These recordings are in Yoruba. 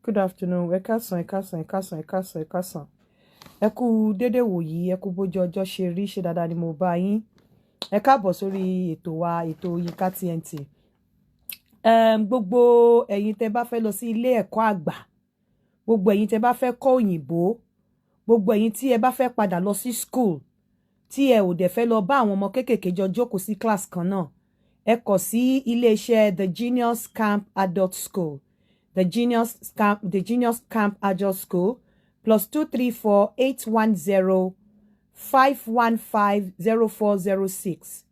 Good afternoon. Ẹ káàsán, ẹ káàsán, ẹ káàsán, ẹ káàsán, ẹ káàsán. Ẹ kú dédé wòyí, ẹ kú bójú ọjọ́ ṣe rí, ṣe dáadáa ni mo bá yín. Ẹ káàbọ̀ sórí ètò wa, ètò Yinka TNT. Gbogbo ẹ̀yin tẹ́ bá fẹ́ lọ sí ilé ẹ̀kọ́ àgbà, gbogbo ẹ̀yin tẹ́ bá fẹ́ kọ́ òyìnbó, gbogbo ẹ̀yin tí ẹ bá fẹ́ padà lọ sí school, tí ẹ ò dẹ̀ fẹ́ lọ bá àwọn ọmọ kéékèèké jọ jókòó sí class kan náà, ẹ kọ̀ sí ilé iṣẹ́ The Genius Camp Adult School. The Genius Camp Adult School, +234 810 515 0406,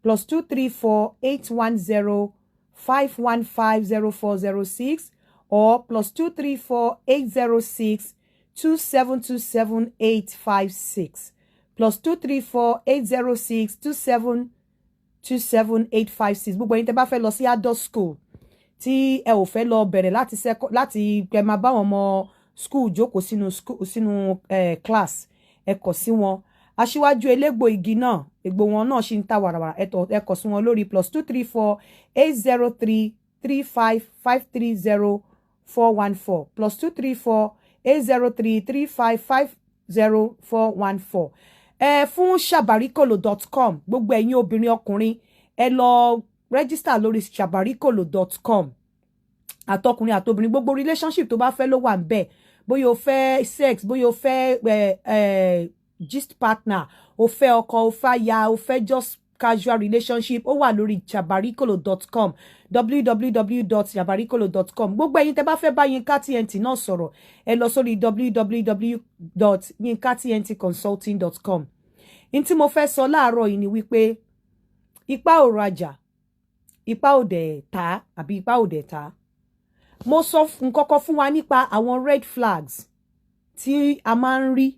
+234 810 515 0406, or +234 806 2727 856, +234 806 2727 856. Gbogbo ẹ̀yin tẹ́ bá fẹ́ lọ sí adult school, tí ẹ ò fẹ́ lọ bẹ̀rẹ̀ láti ẹ máa bá wọn ọmọ school jókòó sínú class, ẹ kọ̀ sí wọn. Aṣíwájú elégbò igi náà, egbò wọn náà ṣì ń ta wàràwàrà, ẹ kọ̀ sí wọn lórí +234 803 35 530 414, +234 803 35 50 414. Fún shabarikolo.com, gbogbo ẹ̀yin obìnrin ọkùnrin, ẹ lọ register lórí shabarikolo.com. Àtọkùnrin àtobìnrin, gbogbo relationship tó bá fẹ́ ló wà ńbẹ̀. Bóyá o fẹ́ sex, bóyá o fẹ́ gist partner, o fẹ́ ọkọ, o fẹ́ aya, o fẹ́ just casual relationship, ó wà lórí shabarikolo.com, www.shabarikolo.com. Gbogbo ẹ̀yin tẹ́ bá fẹ́ bá Yinka TNT náà sọ̀rọ̀, ẹ lọ sórí www.yinkatntconsulting.com. In tí mo fẹ́ sọ láàárọ̀ yìí ni wípé ipa ò rajà, ipa ò dẹ̀ ta, àbí ipa ò dẹ̀ ta. Mo sọ nǹkankan fún wa nípa àwọn red flags tí a máa ń rí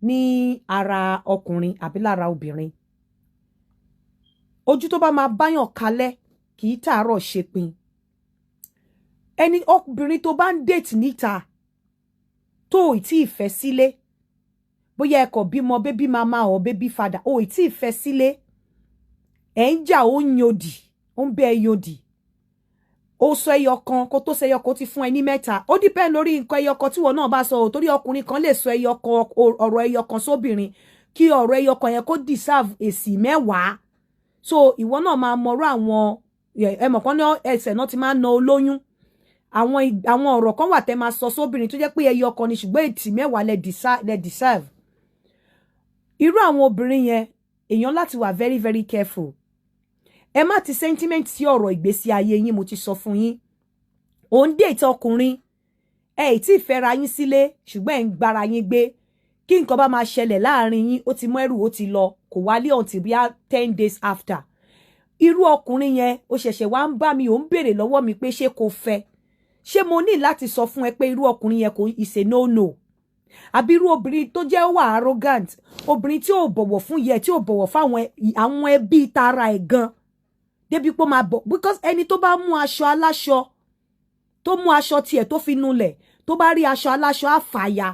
ní ara ọkùnrin àbí lára obìnrin. Ojú tó bá máa báyàn kalẹ̀ kì í tàárọ̀ ṣepin. Ẹni obìnrin tó bá ń date níta tó ì tí ì fẹ́ sílé, bóyá ẹ kò bímọ baby mama or baby father, ó ì tí ì fẹ́ sílé, ẹ̀ ń jà, ó ń yòdì, ó ń bẹ yòdì. Ó sọ ẹyọkan kó tó sọ ẹyọkan ti fún ẹ ní mẹ́ta. Ó depend lórí nǹkan ẹyọkan tí wọ́n náà bá sọ. Torí ọkùnrin kan lè sọ ẹyọkan ọ̀rọ̀ ẹyọkan sóbìnrin kí ọ̀rọ̀ ẹyọkan yẹn kó deserve èsì mẹ́wàá. So ìwọ náà máa mọ̀rọ̀ àwọn ẹmọ̀kan ní ẹsẹ̀ náà ti máa ń na olóyún. Àwọn ọ̀rọ̀ kan wà tẹ́ máa sọ sóbìnrin tó jẹ́ pé ẹyọkan ni ṣùgbọ́n ètì mẹ́wàá lẹ deserve. Irú àwọn obìnrin yẹn èèyàn láti wà very very careful. Ẹ má ti sentiment sí ọ̀rọ̀ ìgbésí ayé yín, mo ti sọ fún yín. Ó ń date ọkùnrin, ẹ tí fẹ́ra yín sílé ṣùgbọ́n ẹ ń gbára yín gbé. Kí nǹkan bá máa ṣẹlẹ̀ láàrin yín, ó ti mú ẹrù, ó ti lọ, kò wálé until bí 10 days after. Irú ọkùnrin yẹn ó ṣẹ̀ṣẹ̀ wá ń bá mi, ó ń béèrè lọ́wọ́ mi pé ṣé kò fẹ́. Ṣé mo ní láti sọ fún ẹ pé irú ọkùnrin yẹn kò is a no. Àbí irú obìnrin tó jẹ́ ó wà arrogant, obìnrin tí ò bọ̀wọ̀ fún yẹ, tí ò bọ̀wọ̀ fáwọn àwọn ẹbí tara ẹ̀ gan. Débi pé máa bọ̀, because ẹni tó bá mú aṣọ aláṣọ, tó mú aṣọ tiẹ̀ tó fi nulẹ̀, tó bá rí aṣọ aláṣọ àfàyà.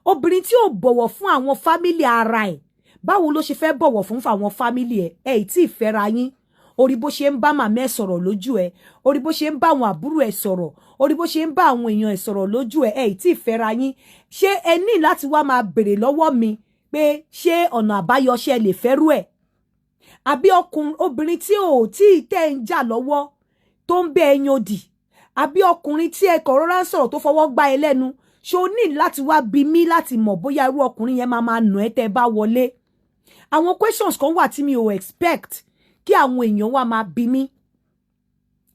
Obìnrin tí ò bọ̀wọ̀ fún àwọn family ara ẹ̀, báwo ló ṣe fẹ́ bọ̀wọ̀ fún àwọn family ẹ̀? Ẹ tí ì fẹ́ra yín. Orí bó ṣe ń bá màmá ẹ̀ sọ̀rọ̀ lójú ẹ̀, orí bó ṣe ń bá àwọn àbúrò ẹ̀ sọ̀rọ̀, orí bó ṣe ń bá àwọn èèyàn ẹ̀ sọ̀rọ̀ lójú ẹ̀, tí ì fẹ́ra yín. Ṣé ẹ ní láti wá máa béèrè lọ́wọ́ mi pé ṣé ọ̀nà àbáyọ ṣe lè fẹ́rú ẹ̀? Àbí obìnrin tí ò tí tẹ́ ń jà lọ́wọ́ tó ń bẹ ẹyin òdì, àbí ọkùnrin tí ẹ kọ̀ rọra ń sọ̀rọ̀ tó fọwọ́ gbá ẹ lẹ́nu, ṣé o ní láti wá bi mí láti mọ̀ bóyá irú ọkùnrin yẹn máa nà ẹ́ tẹ́ bá wọlé? Àwọn questions kan wà tí mi ò expect kí àwọn èèyàn wá máa bi mí.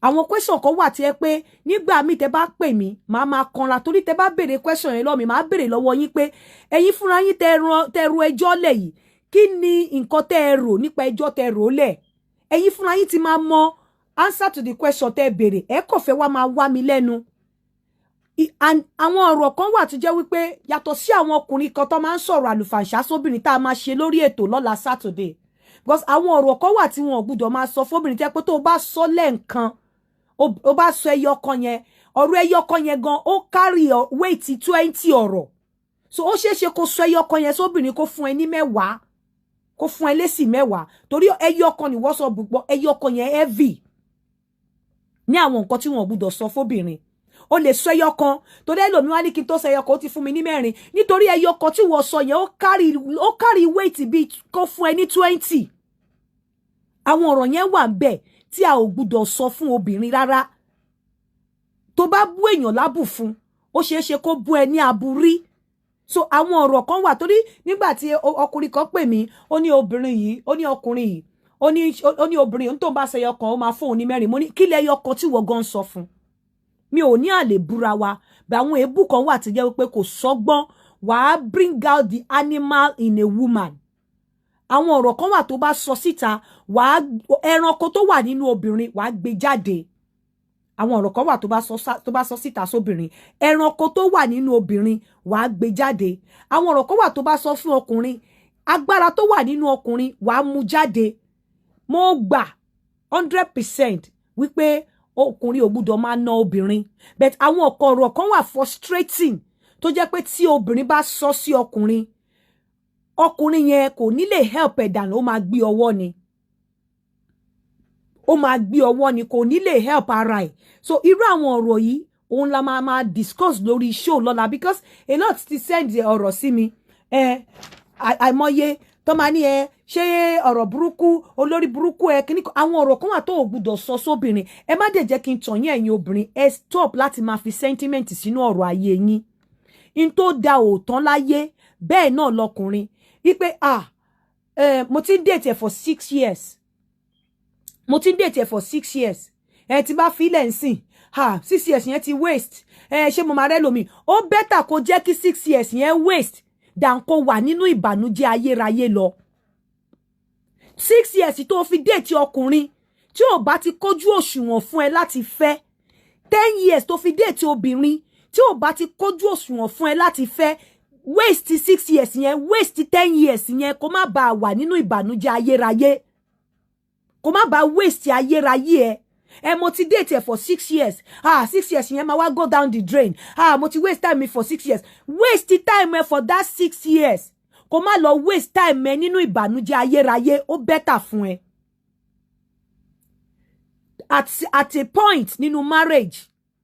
Àwọn question kan wà tí ẹ pé nígbà míì tẹ́ bá pè mí, màá máa kanra torí tẹ́ bá béèrè question yẹn lọ́wọ́ mi, màá béèrè lọ́wọ́ yín pé ẹ̀yin fúnra yín tẹ́ ro ẹjọ́ lẹ̀ yìí, kí ni nǹkan tẹ́ ẹ rò nípa ẹjọ́ tẹ́ rò lẹ̀? Ẹ̀yin fúnra yín ti máa mọ answer to the question tẹ́ béèrè, ẹ kò fẹ́ wá máa wá mi lẹ́nu. Àwọn ọ̀rọ̀ kan wà tó jẹ́ wípé yàtọ̀ sí àwọn ọkùnrin kan tó máa ń sọ̀rọ̀ àlùfàǹṣá sóbìnrin tá a máa ṣe lórí ètò lọ́la Saturday. Because àwọn ọ̀rọ̀ kan wà tí wọn ò gbúdọ̀ máa sọ fóbìnrin tẹ́ pé tó bá sọ lẹ́ǹkan, ó bá sọ ẹyọkan yẹn, ọ̀rọ̀ ẹyọkan yẹn gan ó carry weight 20 ọ̀rọ̀. So ó ṣeéṣe kó sọ ẹyọkan yẹn sóbìnrin kó fún ẹ ní 10, kó fún ẹ lésì 10 torí ẹyọkan ni wọ́n sọ gbogbo ẹyọkan yẹn heavy. Ní àwọn nǹkan tí wọn ò gbúdọ̀ sọ fóbìnrin. o lè sọ ẹyọ kan tó dé lòmí wá ní kí n tó sọ ẹyọ kan ó ti fún mi ní mẹ́rin nítorí ẹyọ kan tí wọ́n sọ yẹn ó carry weight bí kó fún ẹ ní 20 àwọn ọ̀rọ̀ yẹn wà ńbẹ̀ tí a ò gbúdọ̀ sọ fún obìnrin rárá tó bá bú èèyàn lábù fún ó ṣeé ṣe kó bú ẹ ní aburí so àwọn ọ̀rọ̀ kan wà torí nígbà tí ọkùnrin kan pè mí ó ní obìnrin yìí ó ní ọkùnrin yìí ó ní obìnrin tó ń bá ṣẹyọ kan ó máa fún òun ní mẹ́rin mo ní kí lẹ yọ kan tí wọ́n gan sọ fún mi ò ní àlè búra wa bẹ àwọn èébú kan wà tí jẹ́ wípé kò sọ́gbọ́n wàá bring out the animal in a woman àwọn ọ̀rọ̀ kan wà tó bá sọ síta wàá ẹranko tó wà nínú obìnrin wàá gbé jáde àwọn ọ̀rọ̀ kan wà tó bá sọ síta sóbìnrin ẹranko tó wà nínú obìnrin wàá gbé jáde àwọn ọ̀rọ̀ kan wà tó bá sọ fún ọkùnrin agbára tó wà nínú ọkùnrin wàá mú jáde mo gbà 100% wípé ọkùnrin ò gbúdọ̀ máa ná obìnrin but àwọn ọ̀rọ̀ kan wà frustrating tó jẹ́ pé tí obìnrin bá sọ sí ọkùnrin yẹn kò ní lè help ẹ̀ dànù ó máa gbé ọwọ́ ni kò ní lè help ara ẹ̀ so irú àwọn ọ̀rọ̀ yìí òun la máa discuss lórí show lọ́la because a lot ti send ọ̀rọ̀ sí mi àìmọye tó máa ní ṣé ọ̀rọ̀ burúkú olórí burúkú kíní àwọn ọ̀rọ̀ kan wà tó ò gbúdọ̀ sọ sóbìnrin ẹ má dẹ̀ jẹ́ kí n tàn yín ẹ̀yin obìnrin ẹ stop láti máa fi sentiment sínú ọ̀rọ̀ ayé yín in tó da òótán láyé bẹ́ẹ̀ náà lọkùnrin wípé mo ti ń date ẹ̀ for 6 years tí bá filẹ̀ ń sìn 6 years yẹn ti waste ṣé mo máa rẹ́ lómi ó bẹ́tà kó jẹ́ kí 6 years yẹn waste dan kó wà nínú ìbànújẹ́ ayérayé lọ 6 years tó fi date ọkùnrin tí ò bá ti kójú òṣùwọ̀n fún ẹ láti fẹ́ 10 years tó fi date obìnrin tí ò bá ti kójú òṣùwọ̀n fún ẹ láti fẹ́ waste 6 years yẹn waste 10 years yẹn kó má bàa wà nínú ìbànújẹ́ ayérayé kó má bàa waste ayérayé mo ti date ẹ for 6 years 6 years yẹn máa wá go down the drain mo ti waste time for 6 years waste time for that 6 years kó má lọ waste time nínú ìbànújẹ́ ayérayé ó better fún ẹ at a point nínú marriage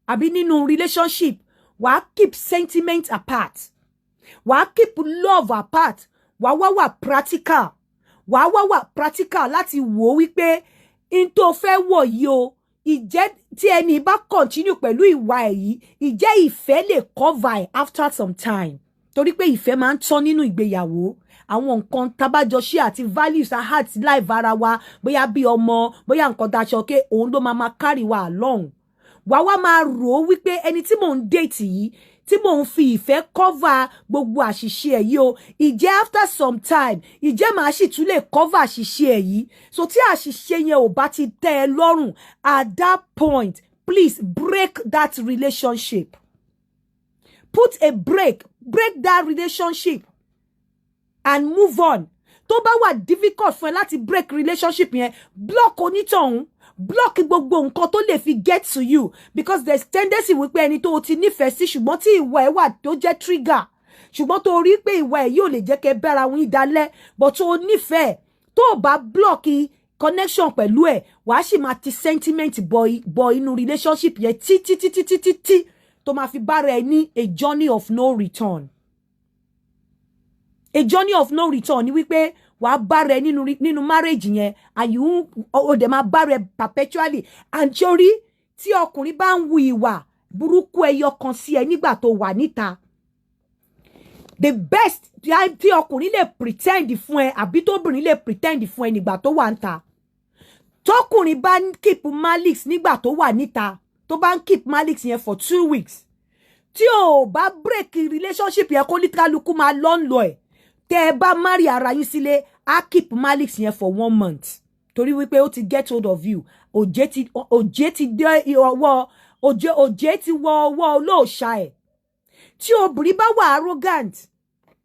àbí nínú relationship wàá keep sentiment apart wàá keep love apart wàá wà practical láti wò wípé in tó fẹ́ wọ̀ yìí o ìjẹ́ tí ẹni bá continue pẹ̀lú ìwà èyí ìjẹ́ ìfẹ́ lè cover it after some time torí pé ìfẹ́ máa ń tán nínú ìgbéyàwó àwọn nǹkan tábàjọ ṣe àti values heart life ara wa bóyá bí ọmọ bóyá nǹkan daṣọ ké òun ló máa carry wa along wá máa rò ó wípé ẹni tí mò ń date yìí tí mò ń fi ìfẹ́ cover gbogbo àṣìṣe ẹ̀ yìí o ìjẹ́ after some time ìjẹ́ màá sì tún lè cover àṣìṣe ẹ̀ yìí so tí àṣìṣe yẹn ò bá ti tẹ́ ẹ lọ́rùn at that point please break that relationship put a break that relationship and move on tó bá wà difficult fún ẹ láti break relationship yẹn block onítọ̀hún block gbogbo nǹkan tó lè fi get to you because there's tendency wípé ẹni tó ti nífẹ̀ẹ́ sí ṣùgbọ́n tí ìwà ẹ̀ wà tó jẹ́ trigger ṣùgbọ́n tó rí pé ìwà ẹ̀ yóò lè jẹ́ kẹ́ bára wọn ìdálẹ́ but tó nífẹ̀ẹ́ tó bá block connection pẹ̀lú ẹ̀ wàá sì máa ti sentiment bọ inú relationship yẹn títí tó máa fi bára ẹ ní a journey of no return ni wípé wàá bára ẹ nínú marriage yẹn àyù ó dẹ̀ máa bára ẹ perpetually and torí tí ọkùnrin bá ń wu ìwà burúkú ẹyọ kan sí ẹ nígbà tó wà níta the best tí ọkùnrin lè pretend fún ẹ àbí tóbìnrin lè pretend fún ẹ nígbà tó wà níta tọkùnrin bá ń keep malice nígbà tó wà níta tó bá ń keep malice yẹn for 2 weeks tí ò bá break relationship yẹn kó líkálukú máa lọ ẹ̀ tẹ́ ẹ bá marry ara yín sílé á keep malice yẹn for 1 month torí wípé ó ti get hold of you òjé ti dé ọwọ́ òjé ti wọ ọwọ́ olóòṣà ẹ̀ tí obìnrin bá wà arrogant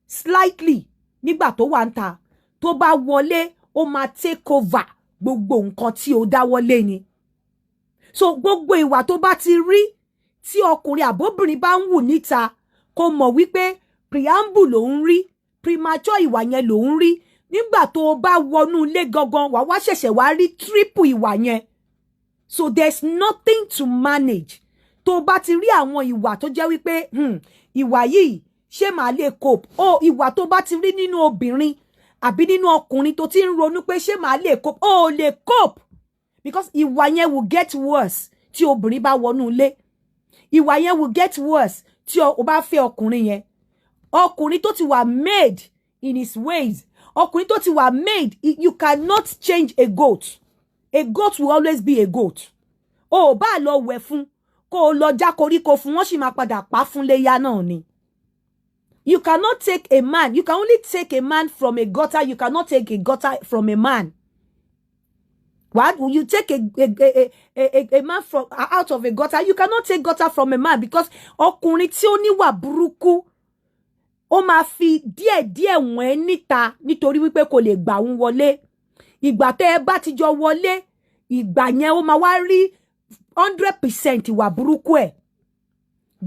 slightly nígbà tó wà ń ta tó bá wọlé ó máa take over gbogbo nǹkan tí ó dá wọlé ni so gbogbo ìwà tó bá ti rí tí ọkùnrin àbóbìnrin bá ń wù níta kó mọ̀ wípé preamble ló ń rí premature ìwà yẹn ló ń rí nígbà tó bá wọnú ilé gangan wá ṣẹ̀ṣẹ̀ wá rí triple ìwà yẹn so there's nothing to manage tó bá ti rí àwọn ìwà tó jẹ́ wípé ìwà yìí ṣé màá lè cope, o ìwà tó bá ti rí nínú obìnrin àbí nínú ọkùnrin tó ti ń ronú pé ṣé màá lè cope, o lè cope, because ìwà yẹn will get worse tí obìnrin bá wọnú ilé. Ìwà yẹn will get worse tí o bá fẹ́ ọkùnrin yẹn. Ọkùnrin tó ti wà made in his ways, ọkùnrin tó ti wà made, you cannot change a goat. A goat will always be a goat. O bá lọ wẹ̀ fún, kó lọ já koríko fún, wọ́n sì máa padà pa fún léyà náà ni. You cannot take a man. You can only take a man from a gutter. You cannot take a gutter from a man. What? Will you take a man from out of a gutter? You cannot take gutter from a man, because ọkùnrin tí ó níwà burúkú, ó máa fi díẹ̀díẹ̀ wọ́n níta nítorí wípé kò lè gbà òun wọlé. Ìgbà tẹ́ ẹ bá ti jọ wọlé, ìgbà yẹn ó máa wá rí 100% ìwà burúkú ẹ̀.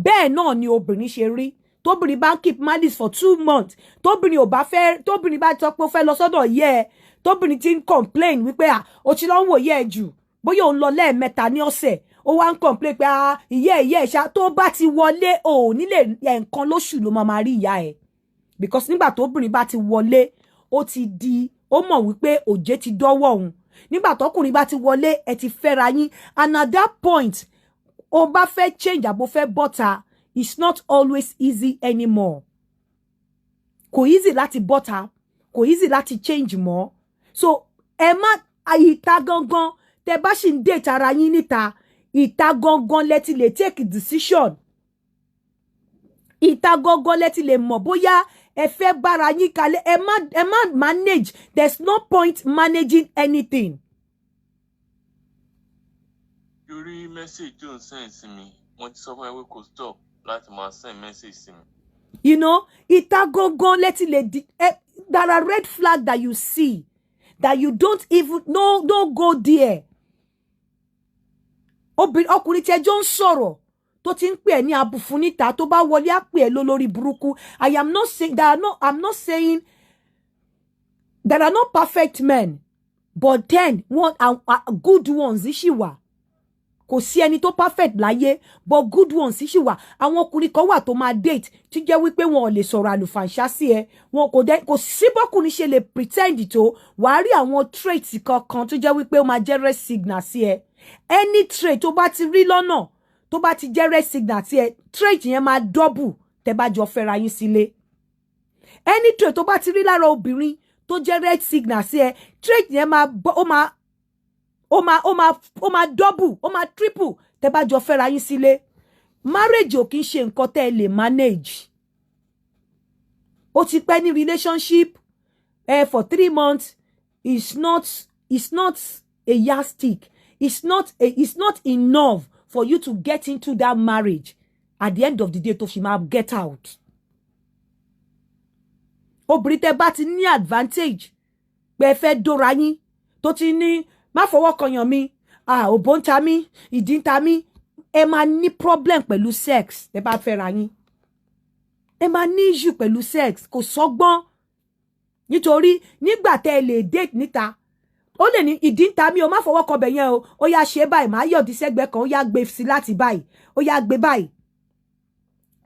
Bẹ́ẹ̀ náà ni obìnrin ṣe rí. Tóbìnrin bá keep malice for 2 months, tóbìnrin ò bá fẹ́, tóbìnrin bá sọ pé ó fẹ́ lọ sọ́dọ̀ yẹ, tóbìnrin ti ń complain wípé ó ti lọ ń wò yẹ jù, bóyá òun lọ lẹ́ẹ̀mẹ́ta ní ọ̀sẹ̀, ó wá ń complain pé ìyẹ́ ṣá, tó bá ti wọlé ò nílé nǹkan lóṣù ló máa rí ìyá ẹ̀, because nígbà tóbìnrin bá ti wọlé, ó ti di, ó mọ̀ wípé òjé ti dọ́wọ́ òun. Nígbà tọkùnrin bá ti wọlé, ẹ ti fẹ́ra yín, and at that point ó bá fẹ́ change àbó fẹ́ bọ́ta, it's not always easy anymore. Kò easy láti bọ́ta, kò easy láti change mọ́. So ẹ má ìta gangan tẹ́ bá ṣì ń date ara yín níta, ìta gangan lẹ ti lè take decision. Ìta gangan lẹ ti lè mọ̀ bóyá ẹ fẹ́ bára yín kalẹ̀. Ẹ má manage. There's no point managing anything. You read message tó ń send sí mi, wọ́n ti sọ fún ẹ pé kò stop láti máa send message sí mi. You know, ìta gangan lẹ ti lè there are red flags that you see that you don't even don't go there. Ọkùnrin tí ẹjọ́ ń sọ̀rọ̀ tó ti ń pè ẹ́ ní abùfún níta, tó bá wọlé á pè ẹ́ lólórí burúkú. I'm not saying there are not perfect men, but then one good ones ṣì wà. Kò sí ẹni tó perfect láyé, but good ones ṣì wà. Àwọn ọkùnrin kan wà tó máa date tí jẹ́ wípé wọn ò lè sọ̀rọ̀ àlùfàǹṣá sí ẹ. Wọn kò sí bọ́kùnrin ṣe lè pretend tó. Wàá rí àwọn traits kankan tó jẹ́ wípé ó máa jẹ́ red signal sí ẹ. Any trait tó bá ti rí lọ́nà, tó bá ti jẹ́ red signal sí ẹ, trait yẹn máa double tẹ́ bá jọ fẹ́ra yín sílé. Any trait tó bá ti rí lára obìnrin tó jẹ́ red signal sí ẹ, trait yẹn ó máa double, ó máa triple tẹ́ bá jọ fẹ́ra yín sílé. Marriage ò kìí ṣe nǹkan tẹ́ lè manage. Ó ti pẹ́ ní relationship for 3 months, it's not a yardstick. It's not enough for you to get into that marriage. At the end of the day, to fi máa get out. Obìnrin tẹ́ bá ti ní advantage pé ẹ fẹ́ dóra yín, tó ti ní má fọwọ́ kanyàn mi, òbó ń ta mí, ìdí ń ta mí, ẹ máa ní problem pẹ̀lú sex tẹ́ bá fẹ́ra yín. Ẹ máa ní issue pẹ̀lú sex, kò sọ́gbọ́n. Nítorí nígbà tẹ́ lè date níta, ó lè ní ìdí ń ta mí, o má fọwọ́ kọbẹ̀ yẹn o, ó yá ṣe báyìí, máa yọ̀dí sẹ́gbẹ́ kan, ó yá gbé sí láti báyìí, ó yá gbé báyìí,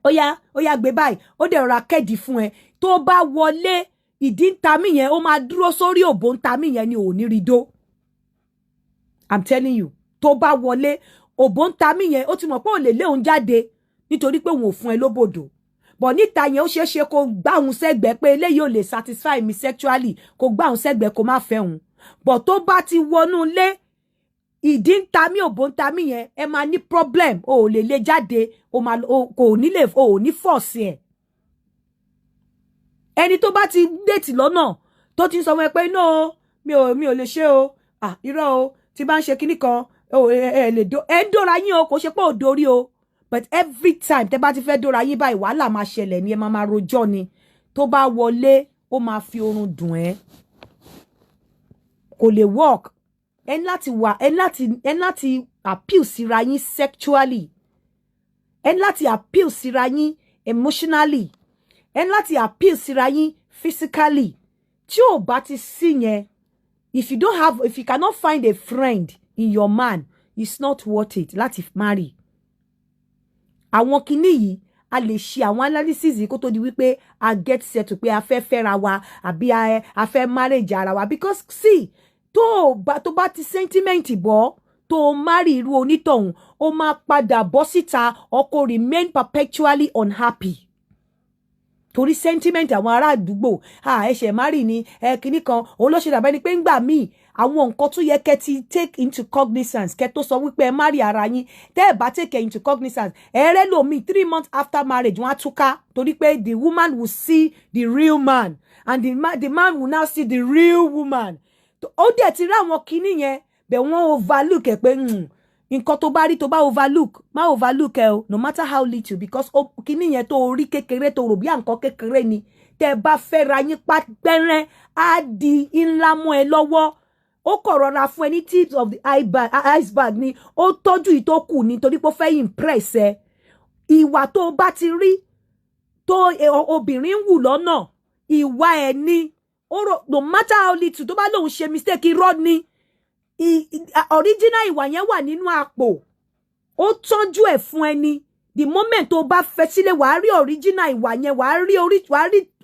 ó yá gbé báyìí, ó dẹ̀ rọra kẹ́dì fún ẹ. Tó bá wọlé, ìdí ń ta mí yẹn, ó máa dúró sórí òbó ń ta mí yẹn ni ò ní rí dó. I'm telling you, tó bá wọlé, òbó ń ta mí yẹn, ó ti mọ̀ pé ò lè lé òun jáde nítorí pé òun ò fún ẹ lóbòdò. But níta yẹn ó ṣeéṣe kó gbá òun sẹ́gbẹ́ pé eléyìí ò lè satisfy me sexually, kó gbá òun sẹ́gbẹ́ kó má fẹ́ òun. But tó bá ti wọnú ilé, ìdí ń ta mí, òbó ń ta mí yẹn, ẹ máa ní problem, o ò lè lé jáde, o ò ní force ẹ̀. Ẹni tó bá ti date lọ́nà, tó ti ń sọ wọn pé no, mi ò lè ṣe o, irọ́ o, tí bá ń ṣe kíní kan, ẹ ń dóra yín o, kò ṣe pé ò dórí o. But every time tẹ́ bá ti fẹ́ dóra yín báyìí, wàhálà máa ṣẹlẹ̀ ni, ẹ máa rojọ́ ni. Tó bá wọlé, ó máa fi oorun dùn ẹ́. Kò lè work. Ẹ láti appeal síra yín sexually. Ẹ láti appeal síra yín emotionally. Ẹ láti appeal síra yín physically. Tí ò bá ti sí yẹn, if you cannot find a friend in your man, it's not worth it láti marry. àwọn kinní yìí a lè ṣe àwọn analysis yìí kó tó di wípé a get set pé a fẹ́ fẹ́ra wa àbí a fẹ́ marriage ara wa because see tó bá ti sentiment bọ́ tó marry irú onítọ̀hún ó máa padà bọ́ síta ọkọ remain perpetually unhappy torí sentiment àwọn ará àdúgbò ẹ̀ṣẹ̀ marry ni kinní kan òun ló ṣe dàbẹ́ ni pé ńgbà míì àwọn nǹkan tó yẹ kẹ́ ti take into cognizance kẹ́ tó sọ wípé ẹ marry ara yín tẹ́ ẹ bá take into cognizance ẹ̀rẹ́ lòmíì 3 months after marriage wọ́n á túká torí pé the woman will see the real man and the man will now see the real woman ó dẹ̀ ti rí àwọn kinní yẹn bẹ̀ wọ́n overlook ẹ̀ pé nǹkan tó bá rí tó bá overlook má overlook ẹ o no matter how little because kinní yẹn tó rí kékeré tó rò bí nǹkan kékeré ni tẹ́ bá fẹ́ ra yín pẹ́rẹ́ á di ńlá mọ́ ẹ lọ́wọ́ ó kọ̀ rọra fún ẹ ní tips of the iceberg ni ó tọ́jú ìtókù ni torí pé ó fẹ́ impress ẹ ìwà tó bá ti rí tó obìnrin ń wù lọ́nà ìwà ẹ̀ ni no matter how little tó bá lóun ṣe mistake irọ́ ni original ìwà yẹn wà nínú àpò ó tọ́jú ẹ̀ fún ẹni the moment tó bá fẹ́ sílé wàá rí original ìwà yẹn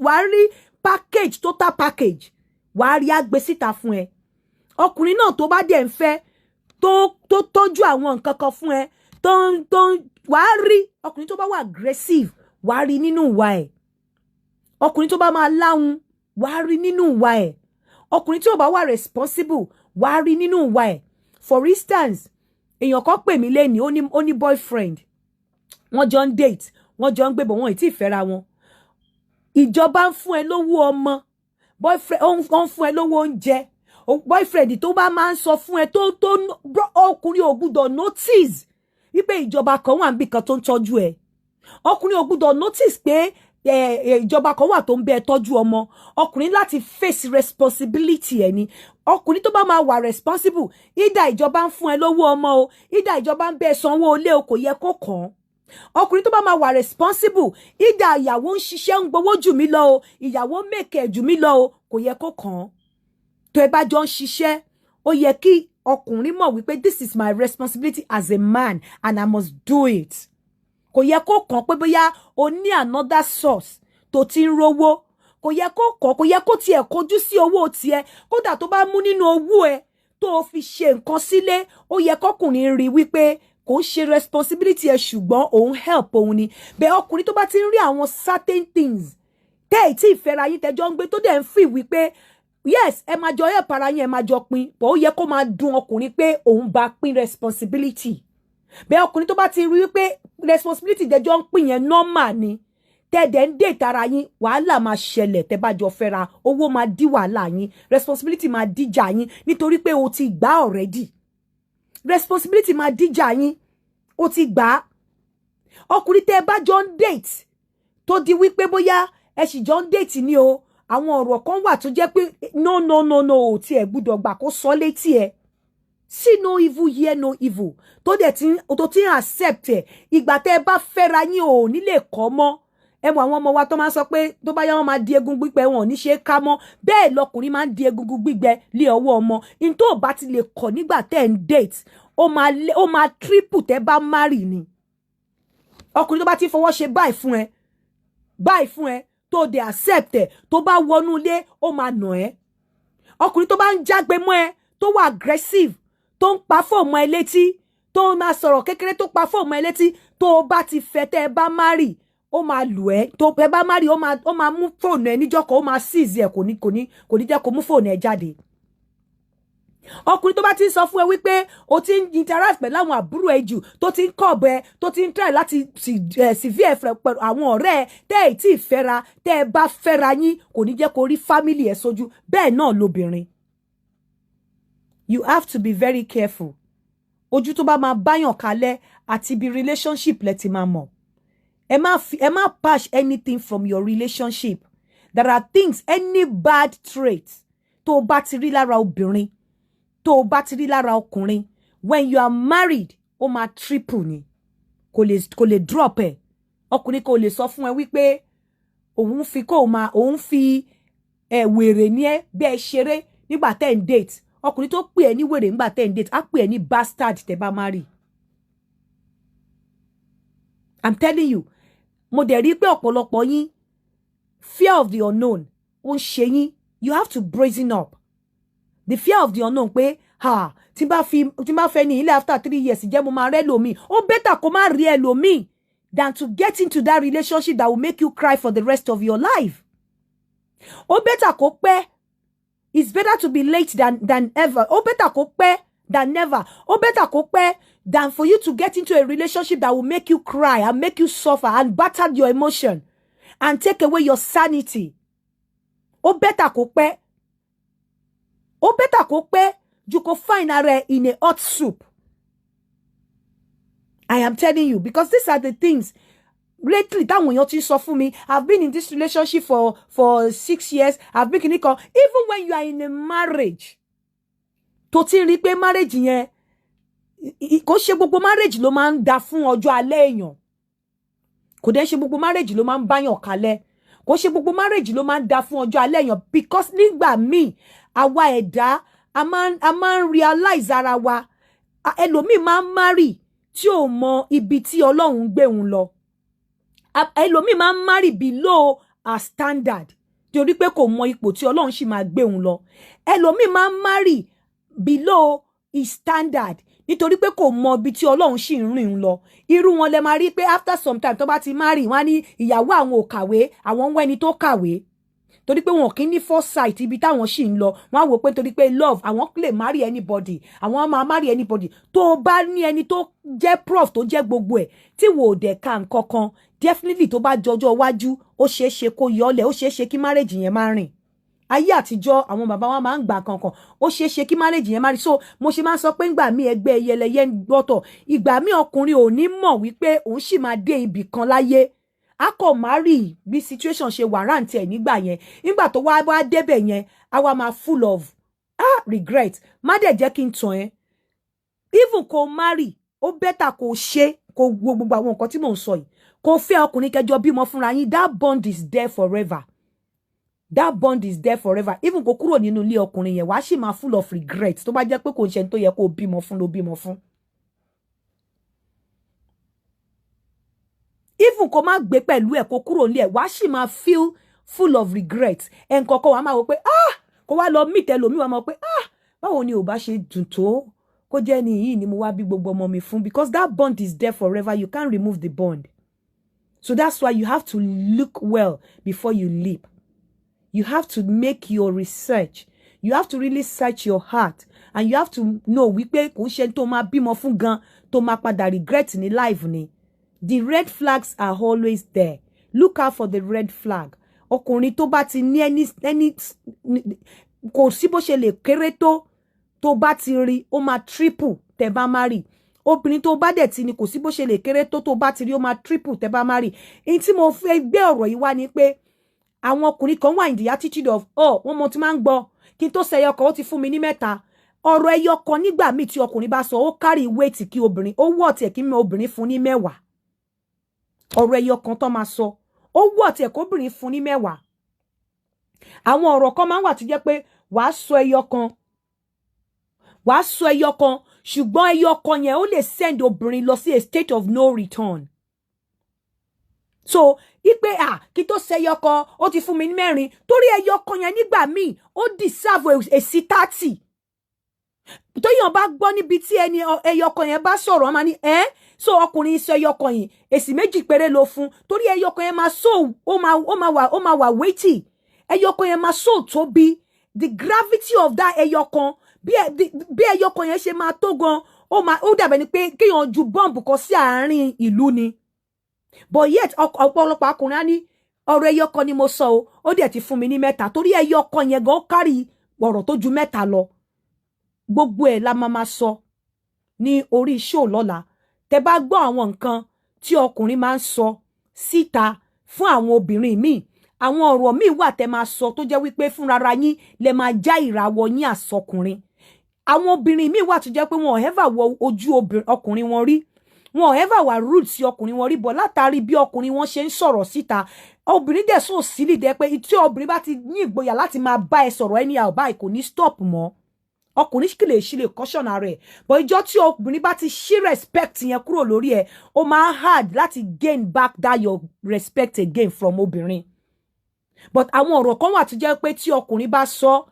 wàá rí package total package wàá rí àgbé síta fún ẹ ọkùnrin náà tó bá dẹ̀ ń fẹ́ tó tọ́jú àwọn nǹkan kan fún ẹ tó wàá rí ọkùnrin tó bá wà aggressive wàá rí nínú ìwà ẹ̀ ọkùnrin tó bá máa láhùn wàá rí nínú ìwà ẹ̀ ọkùnrin tí ò bá wà responsible wàá rí nínú ìwà ẹ̀ for instance èèyàn kan pè mí lẹ́ni ó ní boyfriend wọ́n jọ ń date wọ́n jọ ń gbé bọ̀ wọ́n ì tí ì fẹ́ra wọn ìjọba ń fún ẹ lówó ọmọ boyfriend ó ń fún ẹ lówó oúnjẹ boyfriend tó bá máa ń sọ fún ẹ tó ọkùnrin ò gbúdọ̀ notice wípé ìjọba kan wà níbi kan tó ń tọ́jú ẹ ọkùnrin ò gbúdọ̀ notice pé ìjọba kan wà tó ń bẹ tọ́jú ọmọ ọkùnrin láti face responsibility ẹ ni ọkùnrin tó bá máa wà responsible ìdá ìjọba ń fún ẹ lówó ọmọ o ìdá ìjọba ń bẹ sanwó ilé o kò yẹ kó kàn ọkùnrin tó bá máa wà responsible ìdá ìyàwó ń ṣiṣẹ́ ń gbowó jù mí lọ o ìyàwó mèkè jù mí lọ o kò yẹ kó kàn tó ẹ bá jọ ń ṣiṣẹ́ ó yẹ kí ọkùnrin mọ̀ wípé this is my responsibility as a man and I must do it kò yẹ kó kàn pé bóyá o ní another source tó ti ń rówó kò yẹ kó kàn kò yẹ kó tiẹ̀ kojú sí owó tiẹ̀ kódà tó bá mú nínú owó ẹ tó fi ṣe nǹkan sílé ó yẹ kọkùnrin rí wípé kò ń ṣe responsibility ẹ ṣùgbọ́n òun help òun ni bẹ́ẹ̀ ọkùnrin tó bá ti ń rí àwọn certain things tẹ́ ẹ̀ tí ìfẹ́ra yín tẹ́jọ́ ń gbé tó dẹ̀ ń fi wípé yes ẹ máa jọ help ara yín ẹ máa jọ pín bọ́ ó yẹ kó máa dùn ọkùnrin pé òun bá pín responsibility bẹ́ẹ̀ ọkùnrin tó bá ti rí wípé responsibility tẹ́jọ́ ń pín yẹn normal ni tẹ́ẹ̀dẹ̀ ń date ara yín wàhálà máa ṣẹlẹ̀ tẹ́ bá jọ fẹ́ra owó máa dí wàhálà yín responsibility máa díjà yín nítorí pé o ti gbà already responsibility máa díjà yín o ti gbà ọkùnrin tẹ́ bá jọ ń date tó di wípé bóyá ẹ sì jọ ń date ni o àwọn ọ̀rọ̀ kan wà tó jẹ́ pé no ò tiẹ̀ gbúdọ̀ gbà kó sọ létí ẹ see no evil hear no evil tó ti ń accept ẹ ìgbà tẹ́ bá fẹ́ra yín ò ní lè kọ́ mọ́ ẹ mọ àwọn ọmọ wa tó máa ń sọ pé tó bá yá wọn máa di egungun gbígbẹ wọn ò ní ṣe é ká mọ́ bẹ́ẹ̀ lọkùnrin máa ń di egungun gbígbẹ lé ọwọ́ ọmọ in tó bá ti lè kọ̀ nígbà tẹ́ ń date ó máa triple tẹ́ bá marry ni ọkùnrin tó bá ti fọwọ́ ṣe báyìí fún ẹ tó dé accept ẹ tó bá wọnú ilé ó máa nà ẹ́ ọkùnrin tó bá ń jágbe mọ́ ẹ tó wà aggressive tó ń pa fóònù ẹ létí tó máa sọ̀rọ̀ kékeré tó pa fóònù ẹ létí tó bá ti fẹ́ tẹ́ bá marry ó máa lù ẹ́ tó ẹ bá marry ó máa mú fóònù ẹ níjọ́kọ̀ ó máa seize ẹ kò ní jẹ́ kó mú fóònù ẹ jáde ọkùnrin tó bá ti ń sọ fún ẹ wípé o ti ń interact pẹ̀lú àwọn àbúrò ẹ jù tó ti ń kọ̀bọ ẹ tó ti ń try láti severe ẹ pẹ̀lú àwọn ọ̀rẹ́ ẹ tẹ́ ẹ tí ì fẹ́ra tẹ́ ẹ bá fẹ́ra yín kò ní jẹ́ kó rí family ẹ sójú bẹ́ẹ̀ náà lobìnrin you have to be very careful ojú tó bá máa báyàn kalẹ̀ àti ibi relationship lẹ ti máa mọ̀ ẹ má patch anything from your relationship there are things any bad traits tó bá ti rí lára obìnrin tó bá ti rí lára ọkùnrin when you are married ó máa triple ni kò lè drop ẹ ọkùnrin kò lè sọ fún ẹ wípé òun fi wèrè ní ẹ bẹ́ẹ̀ ṣeré nígbà tẹ́ ń date ọkùnrin tó pè ẹ ní wèrè nígbà tẹ́ ń date á pè ẹ ní bastard tẹ́ bá marry I'm telling you. Mo dẹ̀ rí pé ọ̀pọ̀lọpọ̀ yín fear of the unknown ó ń ṣe yín. You have to brazen up. The fear of the unknown pé tí bá fẹ́ ní ilé after 3 years jẹ́ mo máa rẹ́ lòmíì. Ó better kó má rí ẹlòmíì than to get into that relationship that will make you cry for the rest of your life. Ó better kó pẹ́. It's better to be late than ever. Ó better kó pẹ́ than never. Ó better kó pẹ́ than for you to get into a relationship that will make you cry and make you suffer and batter your emotion and take away your sanity. Ó better kó pẹ́. Ó better kó pẹ́ ju kó find ara in a hot soup. I am telling you, because these are the things. Lately, that when you sọ fún mi, I've been in this relationship for 6 years. I've been even when you are in a marriage. Tó ti rí pé marriage yẹn kò ṣe gbogbo marriage ló máa ń dá fún ọjọ́ alẹ́ èèyàn. Kò dẹ̀ ṣe gbogbo marriage ló máa ń báyàn kalẹ̀. Kò ṣe gbogbo marriage ló máa ń dá fún ọjọ́ alẹ́ èèyàn, because nígbà míì àwa ẹ̀dá a máa ń realize ara wa. Ẹlòmíì máa ń marry tí ò mọ ibi tí Ọlọ́run gbé òun lọ. Ẹlòmíì máa ń marry below our standard torí pé kò mọ ipò tí Ọlọ́run sì máa gbé òun lọ. Ẹlòmíì máa ń marry below his standard nítorí pé kò mọ ibi tí Ọlọ́run sì ń rìn lọ. Irú wọn lẹ máa rí pé after some time tó bá ti marry wọ́n á ní ìyàwó àwọn ò kàwé, àwọn ń wá ẹni tó kàwé. Torí pé wọn kì í ní foresight ibi táwọn sì ń lọ. Wọ́n á wò pé torí pé love àwọn lè marry anybody. Àwọn máa marry anybody. Tó bá ní ẹni tó jẹ́ prof tó jẹ́ gbogbo ẹ̀ tí wò dẹ̀ ka nǹkan kan, definitely tó bá jọjọ́ wájú ó ṣeé ṣe kó yọlẹ̀, ó ṣeé ṣe kí marriage yẹn máa rìn. Ayé àtijọ́ àwọn bàbá wa máa ń gbà kankan, ó ṣeé ṣe kí marriage yẹn máa rìn. So mo ṣe máa ń sọ pé ńgbà mí ẹgbẹ́ ẹyẹlẹyẹ ń gbọ́tọ̀. Ìgbà mí ọkùnrin ò ní mọ̀ wípé òun sì máa dé ibì kan láyé. A kò marry bí situation ṣe warrant ẹ̀ nígbà yẹn. Nígbà tó wá débẹ̀ yẹn, a wá máa full of regret. Má dẹ̀ jẹ́ kí n tàn ẹ́. Even kó marry, ó better kó ṣe kó gbogbo àwọn nǹkan tí mò ń sọ yìí. Kó fẹ́ ọkùnrin kẹjọ bímọ fúnra yín. That bond is there forever. That bond is there forever. Even kó kúrò nínú ilé ọkùnrin yẹn, wàá sì máa full of regret. Tó bá jẹ́ pé kò ń ṣe tó yẹ kó bímọ fún ló bímọ fún. Even kó má gbé pẹ̀lú ẹ̀ kó kúrò nílé ẹ̀, wàá sì máa feel full of regret. Ẹnìkọ̀ọ̀kan wàá máa wò pé kó wá lọ meet ẹlòmíì wàá máa wò pé báwo ni ò bá ṣe dùn tó kó jẹ́ ni yìí ni mo wá bí gbogbo ọmọ mi fún. Because that bond is there forever. You can't remove the bond. So that's why you have to look well before you leap. You have to make your research. You have to really search your heart. And you have to know wípé kò ṣe tó máa bímọ fún gan tó máa padà regret ní life ni. The red flags are always there. Look out for the red flag. Ọkùnrin tó bá ti ní any kò sí bó ṣe lè kéré tó bá ti rí ó máa triple tẹ́ bá marry. Obìnrin tó bá dẹ̀ ti ní kò sí bó ṣe lè kéré tó bá ti rí ó máa triple tẹ́ bá marry. In tí mo fẹ́ gbé ọ̀rọ̀ yìí wá ni pé àwọn ọkùnrin kan wà in the attitude of wọ́n mo ti máa ń gbọ́ kí n tó ṣe ẹyọkan ó ti fún mi ní mẹ́ta. Ọ̀rọ̀ ẹyọkan nígbà míì tí ọkùnrin bá sọ ó carry weight kí obìnrin ó wọ̀ tiẹ̀ kí obìnrin fún ní 10. Ọ̀rọ̀ ẹyọkan tó máa sọ ó wọ̀ tiẹ̀ kó obìnrin fún ní 10. Àwọn ọ̀rọ̀ kan máa ń wà tó jẹ́ pé wàá sọ ẹyọkan ṣùgbọ́n ẹyọkan yẹn ó lè send obìnrin lọ sí a state of no return. So ipe kí tó ṣe ẹyọkan ó ti fún mi ní 4 torí ẹyọkan yẹn nígbà míì ó deserve èsì 30. Tóyàn bá gbọ́ níbi tí ẹni ẹyọkan yẹn bá sọ̀rọ̀ máa ní so ọkùnrin sọ ẹyọkan yìí èsì 2 péré ló fún torí ẹyọkan yẹn máa so ó máa wà weighty. Ẹyọkan yẹn máa so tóbi. The gravity of that ẹyọkan bí ẹyọkan yẹn ṣe máa tó gan ó dàbẹ̀ ni pé kéèyàn ju bọ́ǹbù kan sí àárín ìlú ni. But yet ọ̀pọ̀lọpọ̀ ọkùnrin á ní ọ̀rọ̀ ẹyọkan ni mo sọ ó dẹ̀ ti fún mi ní 3 torí ẹyọkan yẹn gan kárí ọ̀rọ̀ tó ju 3 lọ. Gbogbo ẹ̀ la máa sọ ní orí show lọ́la. Tẹ́ bá gbọ́ àwọn nǹkan tí ọkùnrin máa ń sọ síta fún àwọn obìnrin míì, àwọn ọ̀rọ̀ míì wà tẹ́ máa sọ tó jẹ́ wípé fúnrara yín lẹ máa já ìràwọ̀ yín àsọkùnrin. Àwọn obìnrin míì wà tó jẹ́ pé wọn ò ever wọ ojú ọkùnrin wọn rí. Wọn ò ever wà rude sí ọkùnrin wọn rí, bọ̀ látàrí bí ọkùnrin wọn ṣe ń sọ̀rọ̀ síta. Obìnrin dẹ̀ so sílì dẹ́ pé tí obìnrin bá ti ní ìgboyà láti máa bá ẹ sọ̀rọ̀ anyhow báyìí kò ní stop mọ́. ọkùnrin ṣì lè caution ara ẹ̀ but ìjọ́ tí obìnrin bá ti ṣí respect yẹn kúrò lórí ẹ̀ ó máa hard láti gain back that your respect again from obìnrin but àwọn ọ̀rọ̀ kan wà tó jẹ́ pé tí ọkùnrin bá sọ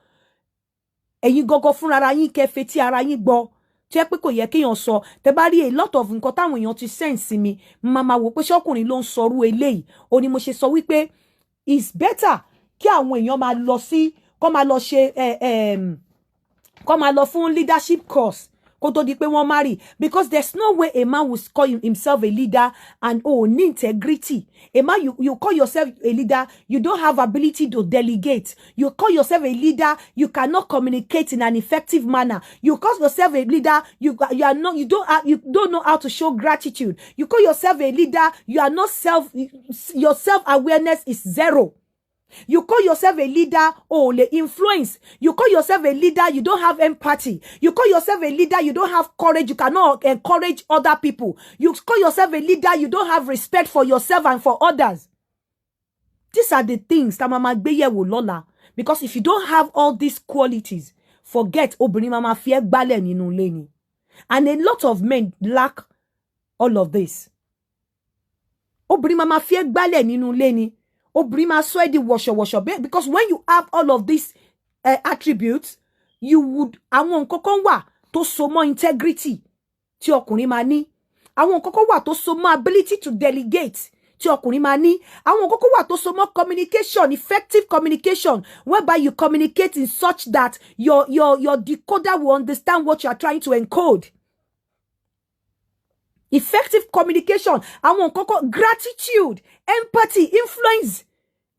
ẹ̀yin gọ́gọ́ fúnra ara yín kẹfẹ́ tí ara yín gbọ́ tí ẹ pé kò yẹ kéèyàn sọ tẹ́ bá rí a lot of nǹkan táwọn èèyàn ti sense mi máa wò pé ṣọkùnrin ló ń sọrú eléyìí ó ní mo ṣe sọ wípé it's better kí àwọn èèyàn máa lọ sí kó máa lọ ṣe kó máa lọ fún leadership course kó tó di pé wọ́n marry because there's no way a man will call himself a leader and ní integrity. A man you call yourself a leader, you don't have ability to delegate. You call yourself a leader, you cannot communicate in an effective manner. You call yourself a leader, you don't know how to show gratitude. You call yourself a leader, your self-awareness is zero. You call yourself a leader, the influence. You call yourself a leader, you don't have empathy. You call yourself a leader, you don't have courage. You cannot encourage other people. You call yourself a leader, you don't have respect for yourself and for others. These are the things that Mama Gbeyewo Lola. Because if you don't have all these qualities, forget obìnrin mama fi gbálẹ̀ nínú ilé ni. And a lot of men lack all of this. Obìnrin mama fi gbálẹ̀ nínú ilé ni. Obìnrin máa sọ ẹ́ di wọ̀ṣọ̀wọ̀ṣọ̀ because when you have all of these attributes, you would àwọn nǹkan kan wà tó so mọ́ integrity tí ọkùnrin máa ní. Àwọn nǹkan kan wà tó so mọ́ ability to delegate tí ọkùnrin máa ní. Àwọn nǹkan kan wà tó so mọ́ communication, effective communication, whereby you communicate in such that your decoder will understand what you are trying to encode. Effective communication, àwọn nǹkan kan gratitude, empathy, influence.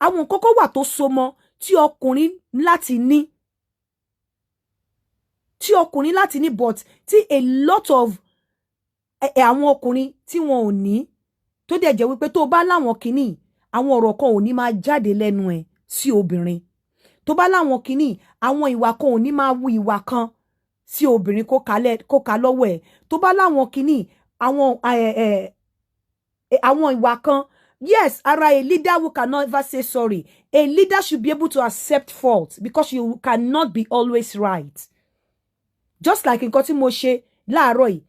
Àwọn nǹkan kan wà tó so mọ́ tí ọkùnrin láti ní. Tí ọkùnrin láti ní but tí a lot of àwọn ọkùnrin tí wọn ò ní tó dẹ̀ jẹ́ wípé tó bá láwọn kìíní àwọn ọ̀rọ̀ kan ò ní máa jáde lẹ́nu ẹ̀ sí obìnrin. Tó bá láwọn kìíní àwọn ìwà kan ò ní máa wu ìwà kan sí obìnrin kó ká lọ́wọ́ ẹ̀. Tó bá láwọn kìíní àwọn ìwà kan, yes, ara a leader who cannot ever say sorry. A leader should be able to accept fault because you cannot be always right. Just like nǹkan tí mo ṣe láàárọ̀ yìí,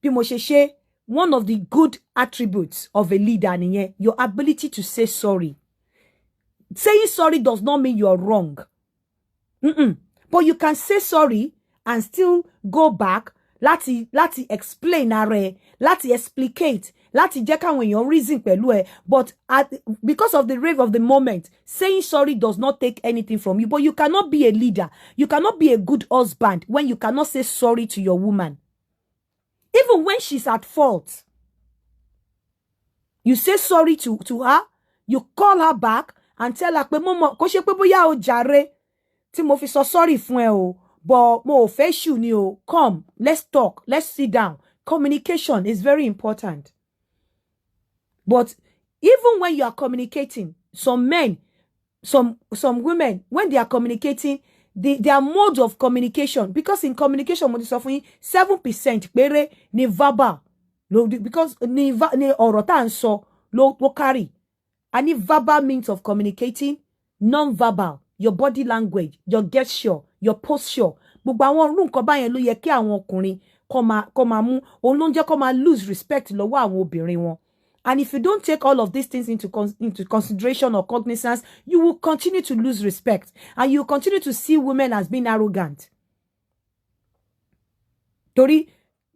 bí mo ṣe ṣe, one of the good attributes of a leader nìyẹn, your ability to say sorry. Saying sorry does not mean you're wrong. But you can say sorry and still go back láti explain ara ẹ, láti explicate, láti jẹ́ káwọn èèyàn reason pẹ̀lú ẹ. But because of the rave of the moment, saying sorry does not take anything from you. But you cannot be a leader. You cannot be a good husband when you cannot say sorry to your woman. Even when she's at fault. You say sorry to her, you call her back and tell her pé mo kò ṣe pé bóyá o jàre tí mo fi sọ sorry fún ẹ o. But mo fẹ́ ṣù ni o. Come, let's talk. Let's sit down. Communication is very important. But even when you are communicating, some men, some women, when they are communicating, their mode of communication, because in communication, 7% péré ni verbal. Because ni ọ̀rọ̀ tá ń sọ ló carry. Any verbal means of communicating, non-verbal, your body language, your gesture, your posture. Gbogbo àwọn irú nǹkan báyẹn ló yẹ kí àwọn ọkùnrin kó máa mú, òun ló ń jẹ́ kó máa lose respect lọ́wọ́ àwọn obìnrin wọn. And if you don't take all of these things into consideration or cognizance, you will continue to lose respect. And you will continue to see women as being arrogant. Torí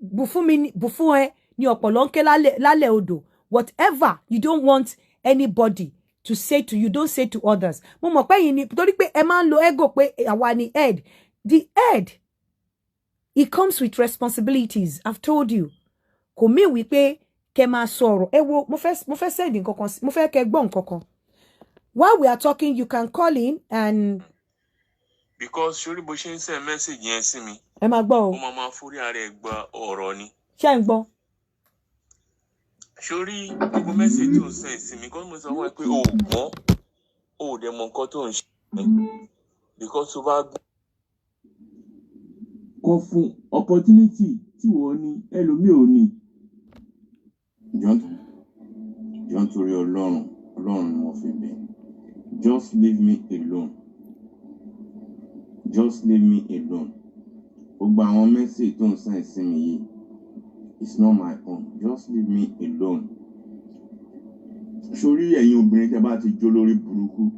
bùfún ẹ ní ọ̀pọ̀lọ́ ń ké lálẹ́ odò. Whatever you don't want anybody to say to you, don't say to others. Mo mọ̀ pé yìí ni torí pé ẹ máa ń lo ego pé àwa ni head. The head, it comes with responsibilities. I've told you. Kò mí wí pé kẹ́ máa sọ̀rọ̀. Ẹ wo mo fẹ́ send nǹkan kan, mo fẹ́ kẹ́ gbọ́ nǹkan kan. While we are talking, you can call in and because surely bó ṣe ń send message yẹn sí mi. Ẹ máa gbọ́ o. Ó máa forí ara ẹ̀ gba ọ̀rọ̀ ni. Ṣé ń gbọ́? Surely gbogbo message tó ń send sí mi because mo sọ wọ́n pé o gbọ́n o dẹ̀ mọ nǹkan tó ń ṣe because tó bá gbọ́. Kọ fún opportunity tí wọ́n ní ẹlòmíì ò ní. John torí Ọlọ́run ni wọ́n fi bẹ̀. Just leave me alone. Just leave me alone. Gbogbo àwọn message tó ń send sí mi yìí, it's not my own. Just leave me alone. Sórí ẹ̀yin obìnrin tẹ́ bá ti jó lórí burúkú.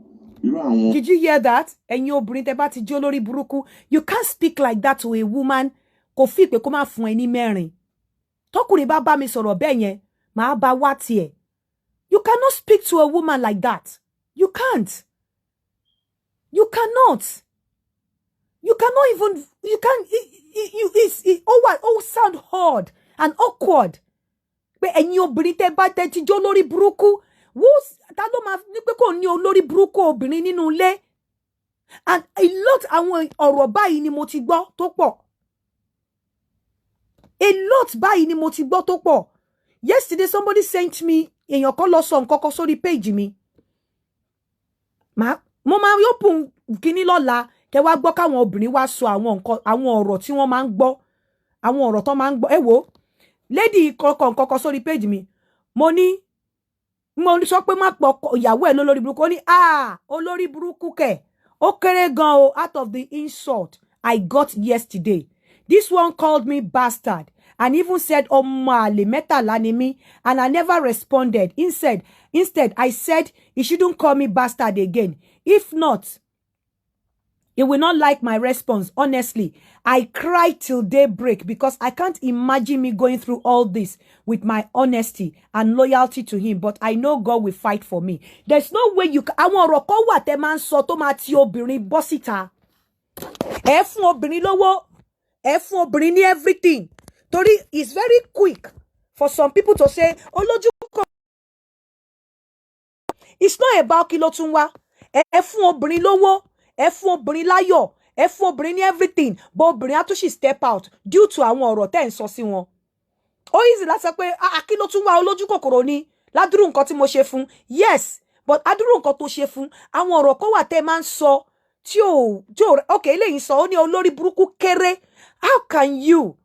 Did you hear that? Ẹ̀yin obìnrin tẹ́ bá ti jó lórí burúkú. You can't speak like that to a woman. Kò fi pé kó má fún ẹ ní mẹ́rin. Tọ́kùnrin bá bá mi sọ̀rọ̀ bẹ́ẹ̀ yẹn, màá bá wá tiẹ̀. You cannot speak to a woman like that. You can't. You cannot. You cannot even, you can't, it all sound hard and awkward. Pé ẹ̀yin obìnrin tẹ́ bá tẹ́ ti jó lórí burúkú. Ta ló máa ní pé kò ní olórí burúkú obìnrin nínú ilé? And a lot àwọn ọ̀rọ̀ báyìí ni mo ti gbọ́ tó pọ̀. A lot báyìí ni mo ti gbọ́ tó pọ̀. Yesterday somebody sent me èèyàn kan lọ sọ nǹkan kan sórí page mi. Mo máa open kíní lọ́la kẹ́ wá gbọ́ káwọn obìnrin wá sọ àwọn ọ̀rọ̀ tí wọ́n máa ń gbọ́. Àwọn ọ̀rọ̀ tó máa ń gbọ́. Ẹ wo lady kọ̀ọ̀kan sórí page mi. Mo sọ pé má pọ̀ ìyàwó ẹ̀ lólórí burúkú. Ó ní olórí burúkú kẹ̀. Ó kéré gan o out of the insult I got yesterday. This one called me bastard and even said ọmọ àlè mẹ́tàlá ni mí, and I never responded. Instead I said he shouldn't call me bastard again. If not, he will not like my response. Honestly, I cried till daybreak because I can't imagine me going through all this with my honesty and loyalty to him. But I know God will fight for me. There's no way you can. Àwọn ọ̀rọ̀ kan wà tẹ́ máa ń sọ tó máa ti obìnrin bọ́ síta. Ẹ fún obìnrin lówó, ẹ fún obìnrin ní everything. Torí it's very quick for some people to say, olójú kò. It's not about kí ló tún wá. Ẹ fún obìnrin lówó. Ẹ fún obìnrin láyọ̀, ẹ fún obìnrin ní everything, but obìnrin á tún ṣì step out due to àwọn ọ̀rọ̀ tẹ́ ń sọ sí wọn. Ó easy láti sọ pé kí ló tún wá olójú kòkòrò ni ládùrú nǹkan tí mo ṣe fún. Yes, but adúrú nǹkan tó ṣe fún àwọn ọ̀rọ̀ kan wà tẹ́ máa ń sọ tí ò okay eléyìí sọ ó ní olórí burúkú kéré. How can you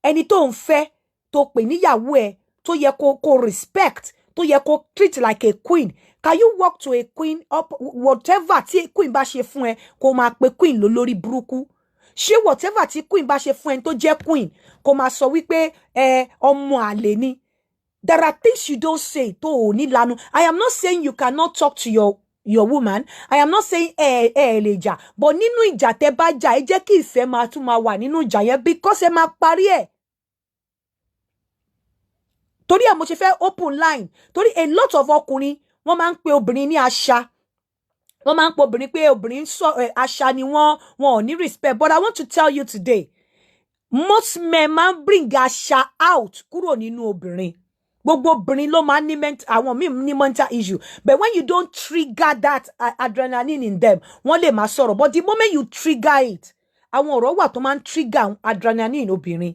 ẹni tó ń fẹ́ tó pè níyàwó ẹ̀ tó yẹ kó respect tó yẹ kó treat like a queen? Can you walk to a queen up whatever tí queen bá ṣe fún ẹ kó máa pe queen lórí burúkú? Ṣé whatever tí queen bá ṣe fún ẹ tó jẹ́ queen kó máa sọ wípé ọmọ àlè ni? There are things you don't say tó ò ní lanu. I am not saying you cannot talk to your woman. I am not saying lè jà, but nínú ìjà tẹ́ bá jà ẹ jẹ́ kí ìfẹ́ máa tún máa wà nínú ìjà yẹn because ẹ máa parí ẹ̀. Torí ẹ̀ mo ṣe fẹ́ open line. Torí a lot of ọkùnrin wọ́n máa ń pe obìnrin ní àṣà. Wọ́n máa ń pe obìnrin pé obìnrin àṣà ni wọn ò ní respect. But I want to tell you today, most men máa ń bring àṣà out kúrò nínú obìnrin. Gbogbo obìnrin ló máa ń ní àwọn míì ní mental issue. But when you don't trigger that adrenaline in them, wọ́n lè máa sọ̀rọ̀. But the moment you trigger it, àwọn ọ̀rọ̀ wà tó máa ń trigger adrenaline obìnrin.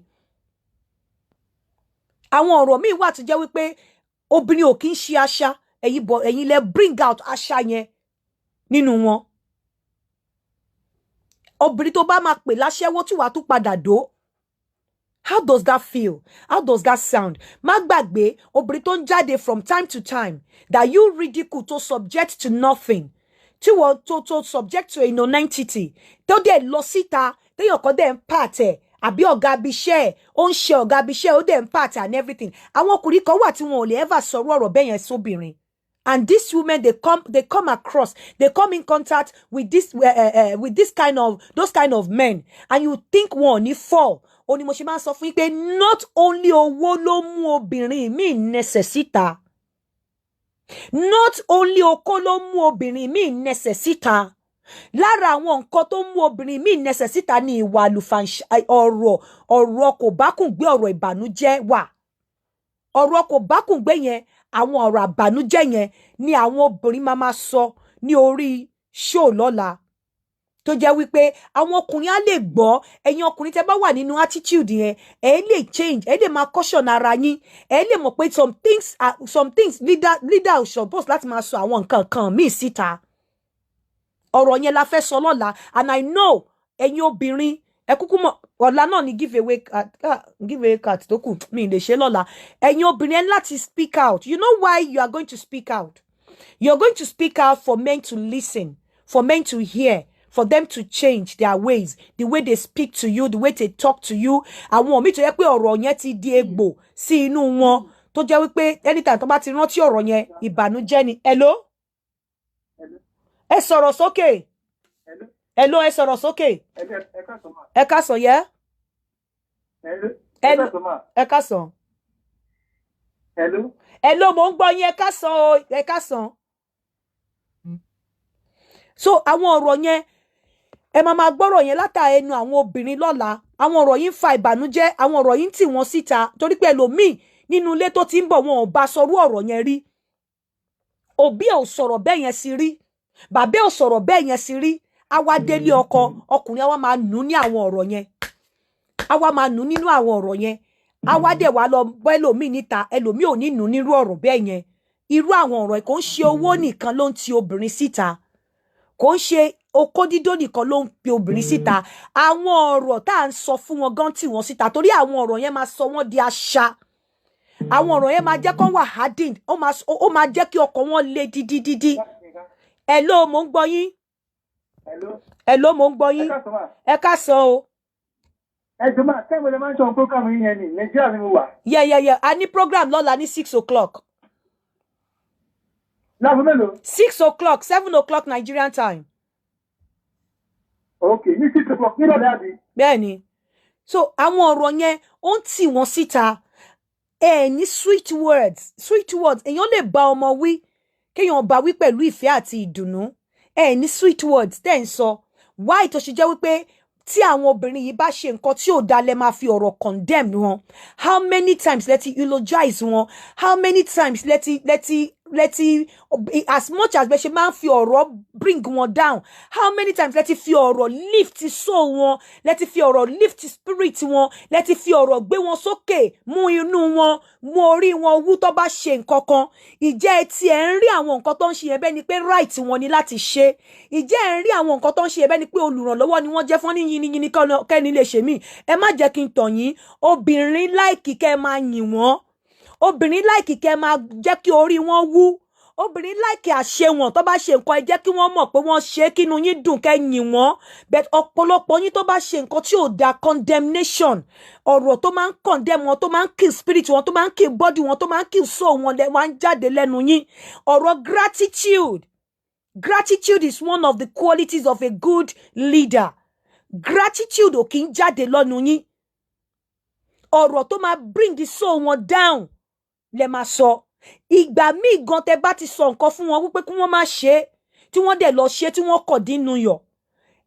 Àwọn ọ̀rọ̀ míì wà tó jẹ́ wípé obìnrin ò kí ń ṣe àṣà. Ẹ̀yin lẹ bring out àṣà yẹn nínú wọn. Obìnrin tó bá máa pè láṣẹ́wó tí wàá tún padà dó. How does that feel? How does that sound? Má gbàgbé obìnrin tó ń jáde from time to time that you ridicule to subject to nothing. Tí wọ́n to subject to a non-entity. Tó dẹ̀ lọ síta, téèyàn kan dẹ̀ ń pàtẹ́. Àbí ọ̀gá abiṣẹ́ ẹ̀, ó ń ṣe ọ̀gá abiṣẹ́ ó dẹ̀ ń pàtẹ́ and everything. Àwọn ọkùnrin kan wà tí wọn ò lè ever sọ̀rọ̀ ọ̀rọ̀ bẹ́ẹ̀ yẹn sóbìnrin. And these women, they come in contact with those kind of men, and you think one ni fall. Oni mo ṣe máa sọ fún yín pé not only owó ló mú obìnrin mi necessita. Not only oko ló mú obìnrin mi necessita. Lára àwọn nǹkan tó mú obìnrin mi necessita ni ìwà àlùfàǹṣá ọ̀rọ̀ kò bá kùn gbé ọ̀rọ̀ ìbànújẹ́ wà. Ọ̀rọ̀ kò bá kùn gbé yẹn àwọn ọ̀rọ̀ àbànújẹ́ yẹn ni àwọn obìnrin máa sọ ní orí show lọ́la. Tó jẹ́ wípé àwọn ọkùnrin á lè gbọ́, ẹ̀yin ọkùnrin tẹ́ bá wà nínú attitude yẹn, ẹ lè change, ẹ lè máa caution ara yín, ẹ lè mọ̀ pé some things leader suppose láti máa sọ àwọn nǹkan kan míì síta. Ọ̀rọ̀ yẹn la fẹ́ sọ lọ́la, and I know ẹ̀yin obìnrin ẹ kúkú mọ̀ ọ̀la náà ni giveaway card tó kù mi lè ṣe lọ́la. Ẹ̀yin obìnrin ẹ láti speak out. You know why you are going to speak out? You're going to speak out for men to listen, for men to hear, for them to change their ways, the way they speak to you, the way they talk to you. Àwọn mi tó yẹ pé ọ̀rọ̀ yẹn ti di egbò sí inú wọn tó jẹ́ wípé anytime tó bá ti rántí ọ̀rọ̀ yẹn ìbànújẹ́ ni. Hello? Ẹ sọ̀rọ̀ sókè. Hello, ẹ sọ̀rọ̀ sókè. Ẹ káàsán yẹ. Ẹ káàsán. Hello, mo ń gbọ́ yín, ẹ káàsán o, ẹ káàsán. So àwọn ọ̀rọ̀ yẹn ẹ máa gbọ́rọ̀ yẹn látà ẹnu àwọn obìnrin lọ́la. Àwọn ọ̀rọ̀ yìí ń fa ìbànújẹ́, àwọn ọ̀rọ̀ yìí ń tì wọ́n síta torí pé ẹlòmíì nínú ilé tó ti ń bọ̀ wọn ò bá sọrú ọ̀rọ̀ yẹn rí. Òbí ò sọ̀rọ̀ bẹ́ẹ̀ yẹn sí rí. Bàbá ò sọ̀rọ̀ bẹ́ẹ̀ yẹn sí rí. Àwa délé ọkọ, ọkùnrin àwa máa nù ní àwọn ọ̀rọ̀ yẹn. Àwa máa nù nínú àwọn ọ̀rọ̀ yẹn. Àwa dẹ̀ wá lọ bọ́ ẹlòmíì níta, ẹlòmíì ò ní nù nírú ọ̀rọ̀ bẹ́ẹ̀ yẹn. Irú àwọn ọ̀rọ̀ kò ń ṣe owó nìkan ló ń ti obìnrin síta. Kò ń ṣe okó dídó nìkan ló ń pe obìnrin síta. Àwọn ọ̀rọ̀ tá à ń sọ fún wọn gan tí wọ́n síta torí àwọn ọ̀rọ̀ yẹn máa sọ wọ́n di àṣà. Àwọn ọ̀rọ̀ yẹn máa jẹ́ kó wà hardened, ó máa jẹ́ kí ọkàn wọn le dídídídí. Hello, mo ń gbọ́ yín. Hello, mo ń gbọ́ yín. Ẹ káàsán o. Jọ̀ọ́, kẹ́mi lè máa ń ṣe program yín yẹn ní Nàìjíríà ni mo wà. Yeah. A ní program lọ́la ní 6 o'clock. Láàbù mélòó? 6 o'clock, 7 o'clock Nigerian time. Okay, ní 6 o'clock ní ìrọ̀lẹ́ àbí? Bẹ́ẹ̀ni. So àwọn ọ̀rọ̀ yẹn ó ń tì wọ́n síta. Ní sweet words. Èèyàn lè bá ọmọ wí, kéèyàn bá wí pẹ̀lú ìfẹ́ àti ìdùnnú. Ní sweet words tẹ́ ń sọ. Why tó ṣe jẹ́ wípé tí àwọn obìnrin yìí bá ṣe nǹkan tí ò dá lẹ máa fi ọ̀rọ̀ condemn wọn. How many times lẹ́tí eulogize wọn? How many times lẹ́tí as much as bẹ́ ṣe máa ń fi ọ̀rọ̀ bring wọn down? How many times lẹ́tí fi ọ̀rọ̀ lift soul wọn? Lẹ́tí fi ọ̀rọ̀ lift spirit wọn? Lẹ́tí fi ọ̀rọ̀ gbé wọn sókè, mú inú wọn, mú orí wọn wú tó bá ṣe nǹkan kan. Ìjẹ́ etí ẹ̀ ń rí àwọn nǹkan tó ń ṣe yẹn bẹ́ẹ̀ ni pé right wọn ni láti ṣe. Ìjẹ́ ẹ̀ ń rí àwọn nǹkan tó ń ṣe yẹn bẹ́ẹ̀ ni pé olùrànlọ́wọ́ ni wọ́n jẹ́ fún ní yìnyín kẹ́ni lè ṣe mí. Ẹ má jẹ́ kí n tàn yín. Obìnrin láìkì kẹ́ máa yìn wọ́n. Obìnrin láìkì kẹ́ máa jẹ́ kí orí wọn wú. Obìnrin láìkì àṣẹ wọn tó bá ṣe nǹkan ẹ jẹ́ kí wọ́n mọ̀ pé wọ́n ṣe kínú yín dùn kẹ́ yìn wọ́n. But ọ̀pọ̀lọpọ̀ yín tó bá ṣe nǹkan tí ò da condemnation, ọ̀rọ̀ tó máa ń condemn wọn, tó máa ń kill spirit wọn, tó máa ń kill body wọn, tó máa ń kill soul wọn lẹ wá ń jáde lẹ́nu yín. Ọ̀rọ̀ gratitude. Gratitude is one of the qualities of a good leader. Gratitude ò kí ń jáde lọ́nu yín. Ọ̀rọ̀ tó máa bring the soul wọn down lẹ máa sọ. Ìgbà míì gan tẹ́ bá ti sọ nǹkan fún wọn wípé kí wọ́n má ṣe, tí wọ́n dẹ̀ lọ ṣe, tí wọ́n kọ̀ dínú yọ̀.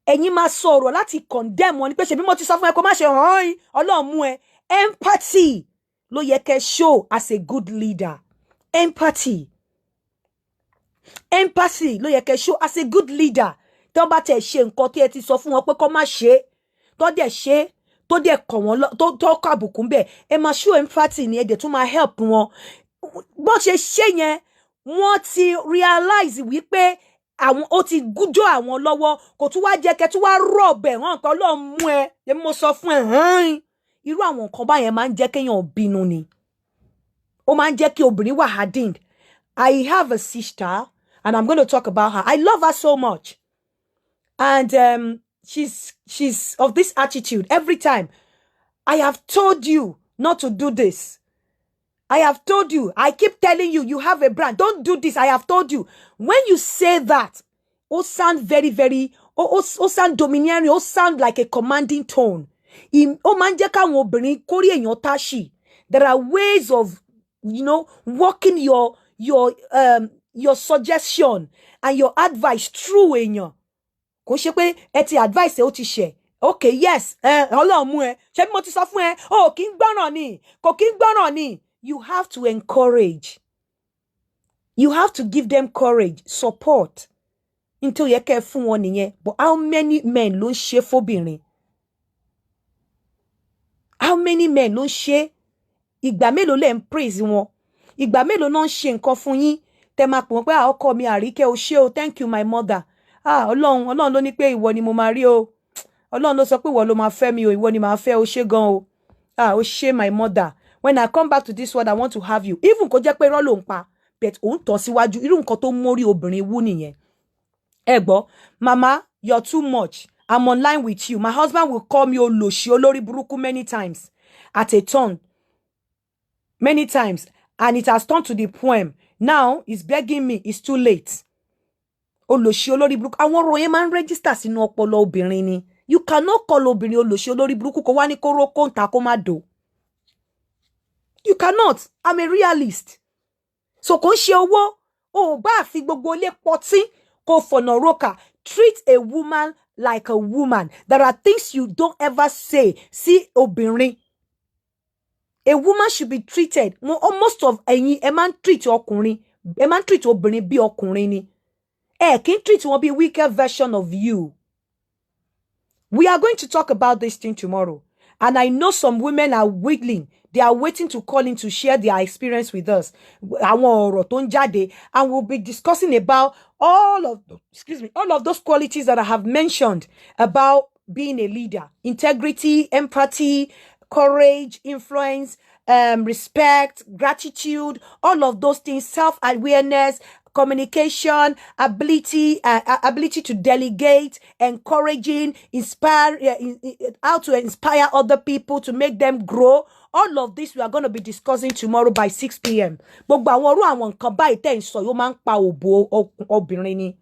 Ẹ̀yin máa sọ ọ̀rọ̀ láti condemn wọn ni pé ṣebí mo ti sọ fún ẹ kó má ṣe hàn Ọlọ́run mú ẹ. Empathy ló yẹ kẹ́ show as a good leader. Empathy ló yẹ kẹ́ show as a good leader. Tí wọ́n bá tẹ̀ ṣe nǹkan tí ẹ ti sọ fún wọn pé kó má ṣe, tó dẹ̀ ṣe, tó dẹ̀ kọ̀ wọ́n tó kọ àbùkù ńbẹ̀, ẹ máa show empathy ni ẹ dẹ̀ tún máa help wọn. Bó ṣe ṣe yẹn, wọ́n ti realize wípé àwọn ó ti gújọ́ àwọn lọ́wọ́, kò tún wá jẹ́ kẹ́ tún wá rọ̀bẹ̀ hàn pé Ọlọ́run mú ẹ, èmi mo sọ fún ẹ hàn. Irú àwọn nǹkan báyẹn máa ń jẹ́ kéèyàn bínú ni. Ó máa ń jẹ́ kí obìnrin wà hardened. I have a sister and I'm going to talk about her. I love her so much. And she's of this attitude every time. I have told you not to do this. I have told you. I keep telling you, you have a brand. Don't do this. I have told you. When you say that, it sound very, very, it sound domineering. It sound like a commanding tone. There are ways of, working your suggestion and your advice through èèyàn. Kò ṣe pé ẹ ti advice ẹ ó ti ṣe. Okay, yes. Ọlọ́run mú ẹ. Ṣé bí mo ti sọ fún ẹ? Oh, kì í gbọ́ràn ni. Kò kì í gbọ́ràn ni. You have to encourage. You have to give them courage, support. Until yẹ kẹ́ fún wọn nìyẹn. But how many men ló ń ṣe fóbìnrin? How many men ló ń ṣe? Ìgbà mélòó lẹ ń praise wọn? Ìgbà mélòó náà ń ṣe nǹkan fún yín? Tẹ́ máa pọ̀ pé ọkọ mi Àríkẹ́ o ṣé o, thank you my mother. Ọlọ́run ló ní pé ìwọ ni mo máa rí o. Ọlọ́run ló sọ pé ìwọ ló máa fẹ́ mi o, ìwọ ni máa fẹ́ o ṣé gan o. O ṣé my mother. When I come back to this world, I want to have you. Even kó jẹ́ pé irọ́ ló ń pa, but òun tọ́ síwájú irú nǹkan tó mórí obìnrin wú nìyẹn. Ẹ gbọ́, màmá you're too much. I'm online with you. My husband will call me Oloshi Olori Buruku many times at a turn. Many times. And it has turned to the poem. Now, he's begging me. It's too late. Oloshi Olori Buruku. Àwọn ọ̀rọ̀ yẹn máa ń register sínú ọpọlọ obìnrin ni. You cannot call obìnrin Oloshi Olori Buruku kó wá ní kó roko nta kó má do. You cannot. I'm a realist. So kò ń ṣe owó. O bá fi gbogbo ilé pọtí kó fọ̀nà roka. Treat a woman like a woman. There are things you don't ever say. See obìnrin. A woman should be treated. Most of a man treat ọkùnrin. A man treat obìnrin bí ọkùnrin ni. Kí n treat wọn bí weaker version of you. We are going to talk about this thing tomorrow. And I know some women are willing. They are waiting to call in to share their experience with us. Àwọn ọ̀rọ̀ tó ń jáde. And we'll be discussing about all of those qualities that I have mentioned about being a leader. Integrity, empathy, courage, influence, respect, gratitude, all of those things, self-awareness, communication, ability to delegate, encouraging, inspire, how to inspire other people to make them grow. All of this we are going to be discussing tomorrow by 6 p.m. Gbogbo àwọn ọ̀rọ̀ àwọn nǹkan báyìí tẹ́ ń sọ yóò máa ń pa òbò obìnrin ni.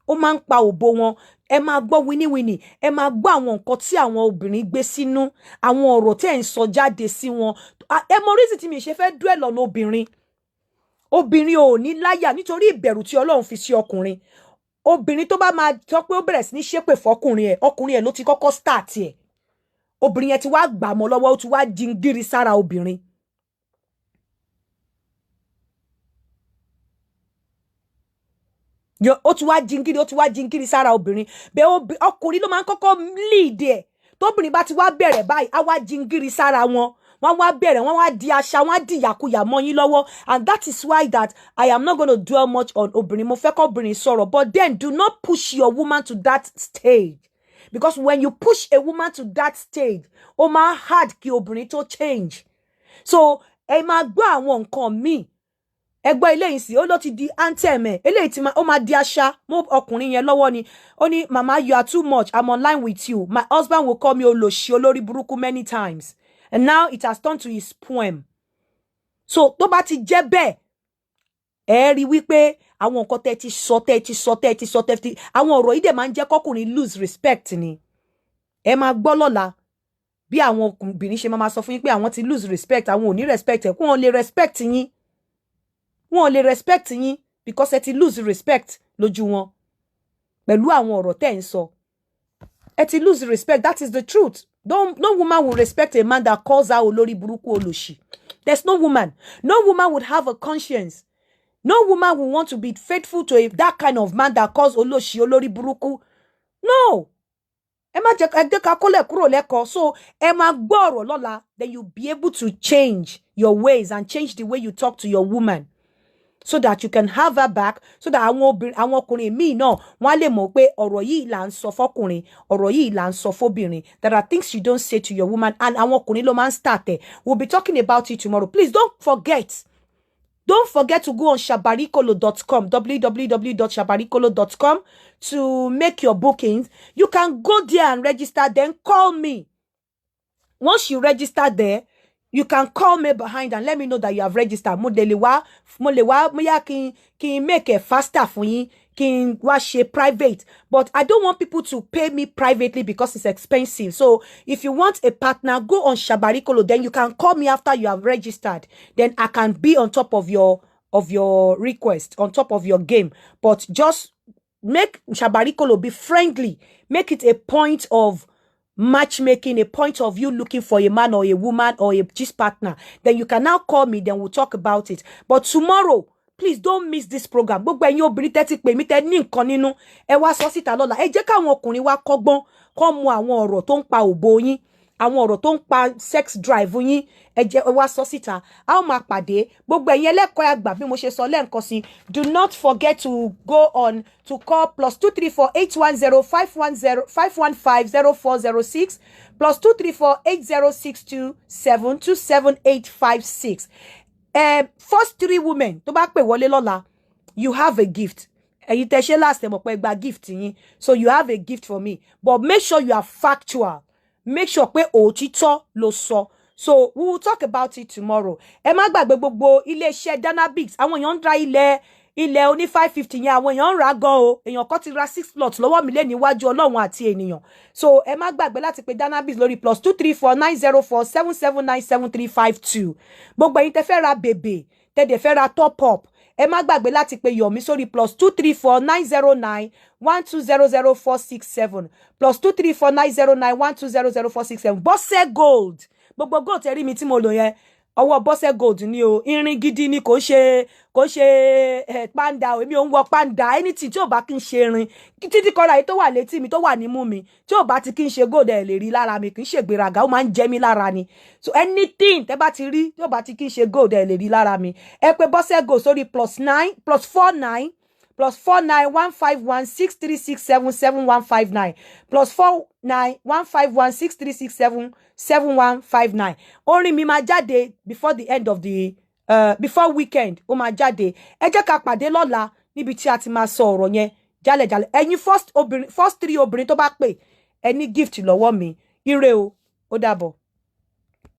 Ó máa ń pa òbò wọn. Ẹ máa gbọ́ wíníwíní. Ẹ máa gbọ́ àwọn nǹkan tí àwọn obìnrin gbé sínú. Àwọn ọ̀rọ̀ tẹ́ ń sọ jáde sí wọn. Ẹ mọ reason tí mi ṣe fẹ́ dwell on obìnrin. Obìnrin ò ní láyà nítorí ìbẹ̀rù tí Ọlọ́run fi sí ọkùnrin. Obìnrin tó bá máa sọ pé ó bẹ̀rẹ̀ sí ní ṣépè fọ́kùnrin ẹ̀ ló ti kọ́kọ́ start ẹ̀. Obìnrin yẹn ti wá gbà mọ́ lọ́wọ́, ó ti wá jingiri sára obìnrin. Ó ti wá jingiri sára obìnrin. Bẹ́ẹ̀ ọkùnrin ló máa ń kọ́kọ́ lead ẹ̀. Tóbìnrin bá ti wá bẹ̀rẹ̀ báyìí, á wá jingiri sára wọn. Wọ́n wá bẹ̀rẹ̀, wọ́n wá di àṣà, wọ́n á di yàkuyà mọ́ yín lọ́wọ́. And that is why that I am not going to dwell much on obìnrin. Mo fẹ́ kọ́ obìnrin sọ̀rọ̀. But then do not push your woman to that stage. Because when you push a woman to that stage, ó máa hard kí obìnrin tó change. So, ẹ máa gbọ́ àwọn nǹkan míì. Ẹ gbọ́ eléyìí sí, ó ló ti di anthem ẹ̀. Eléyìí tí ó máa di àṣà mọ́ ọkùnrin yẹn lọ́wọ́ ni. Ó ní, Mama, you are too much. I'm online with you. My husband will call me Oloshi Olori Buruku many times. And now it has turned to his poem. So, tó bá ti jẹ́ bẹ́ẹ̀, ẹ rí wípé àwọn nǹkan tẹ́ ti sọ. Àwọn ọ̀rọ̀ yìí dẹ̀ máa ń jẹ́ kọ́kùnrin lose respect ni. Ẹ máa gbọ́ lọ́la bí àwọn obìnrin ṣe máa sọ fún yín pé àwọn ti lose respect, àwọn ò ní respect ẹ̀. Wọ́n lè respect yín. Wọ́n lè respect yín because ẹ ti lose respect lójú wọn. Pẹ̀lú àwọn ọ̀rọ̀ tẹ́ ń sọ. Ẹ ti lose respect. That is the truth. No woman will respect a man that calls her Olori Buruku Oloshi. There's no woman. No woman would have a conscience. No woman will want to be faithful to that kind of man that calls Oloshi Olori Buruku. No. Ẹ má jẹ́ ká kólẹ̀ kúrò lẹ́kọ̀ọ́. So, ẹ máa gbọ́ ọ̀rọ̀ lọ́la. Then you'll be able to change your ways and change the way you talk to your woman. So that you can have her back. So that àwọn ọkùnrin míì náà wọ́n lè mọ̀ pé ọ̀rọ̀ yìí là ń sọ fọ́kùnrin, ọ̀rọ̀ yìí là ń sọ fóbìnrin. There are things you don't say to your woman, and àwọn ọkùnrin ló máa ń start ẹ̀. We'll be talking about it tomorrow. Please don't forget. Don't forget to go on shabarikolo.com, www.shabarikolo.com, to make your bookings. You can go there and register, then call me. Once you register there, you can call me behind and let me know that you have registered. Mo lè wá, kí n make it faster for you, kí n wá ṣe private. But I don't want people to pay me privately because it's expensive. So if you want a partner, go on Shabarikolo. Then you can call me after you have registered. Then I can be on top of your request, on top of your game. But just make Shabarikolo be friendly. Make it a point of matchmaking, a point of you looking for a man or a woman or a gist partner. Then you can now call me, then we'll talk about it. But tomorrow, please don't miss this program. Gbogbo ẹ̀yin obìnrin tẹ́tí pè mí tẹ́ ní nǹkan nínú, ẹ wá sọ síta lọ́la. Ẹ jẹ́ káwọn ọkùnrin wá kọ́gbọ́n, kọ́ mú àwọn ọ̀rọ̀ tó ń pa òbò yín, àwọn ọ̀rọ̀ tó ń pa sex drive yín, ẹ jẹ́ wá sọ síta. A ó máa pàdé. Gbogbo ẹ̀yin ẹlẹ́kọ̀ọ́ àgbà bí mo ṣe sọ lẹ́ǹkan sí. Do not forget to go on to call +234 810 510 515 0406 +234 8062 727 856. First 3 women tó bá pè wọlé lọ́la, you have a gift. ẹ̀yin tẹ́ ṣe last time pé gba gift yín, so you have a gift for me, but make sure you are factual, make sure pé òtítọ́ ló sọ. So we will talk about it tomorrow. Ẹ má gbàgbé gbogbo ilé iṣẹ́ Danabix, àwọn èèyàn ń ra ilẹ̀ oní 550 yẹn, àwọn èèyàn ń ra gan o, èèyàn kan ti ra 6 plots lọ́wọ́ mi lé níwájú Ọlọ́run àti ènìyàn. So ẹ má gbàgbé láti pe Danabix lórí +234 904 779 7352. Gbogbo ẹ̀yin tẹ́ fẹ́ ra bèbè, tẹ́ dẹ̀ fẹ́ ra top up, ẹ má gbàgbé láti pe Yomi sórí +234 909 1200 467 +234 909 1200 467. Bọ́sẹ̀ gold, gbogbo gold tẹ́ rí mi tí mo lò yẹn, ọwọ́ Bọ́sẹ̀ gold ni o, irin gidi ni, kò ṣe panda o, èmi ò ń wọ panda, anything tí ò bá kí n ṣe irin, títí kọ́ra yìí tó wà létí mi, tó wà nímú mi, tí ò bá ti kí n ṣe gold ẹ̀ lè rí lára mi, kì í ṣe gbéraga, ó máa ń jẹ mí lára ni. So anything tẹ́ bá ti rí tí ò bá ti kí n ṣe gold ẹ̀ lè rí lára mi, ẹ pè Bọ́sẹ̀ gold sórí +49 +49 151 6367 7159 +49 151 6367 7159. Orin mi máa jáde before the end of the before weekend, ó máa jáde. Ẹ jẹ́ ká pàdé lọ́la níbi tí a ti máa sọ ọ̀rọ̀ yẹn jálẹ̀jálẹ̀. Ẹ̀yin first 3 obìnrin tó bá pè, ẹ ní gift lọ́wọ́ mi. Ire o, ó dàbọ̀.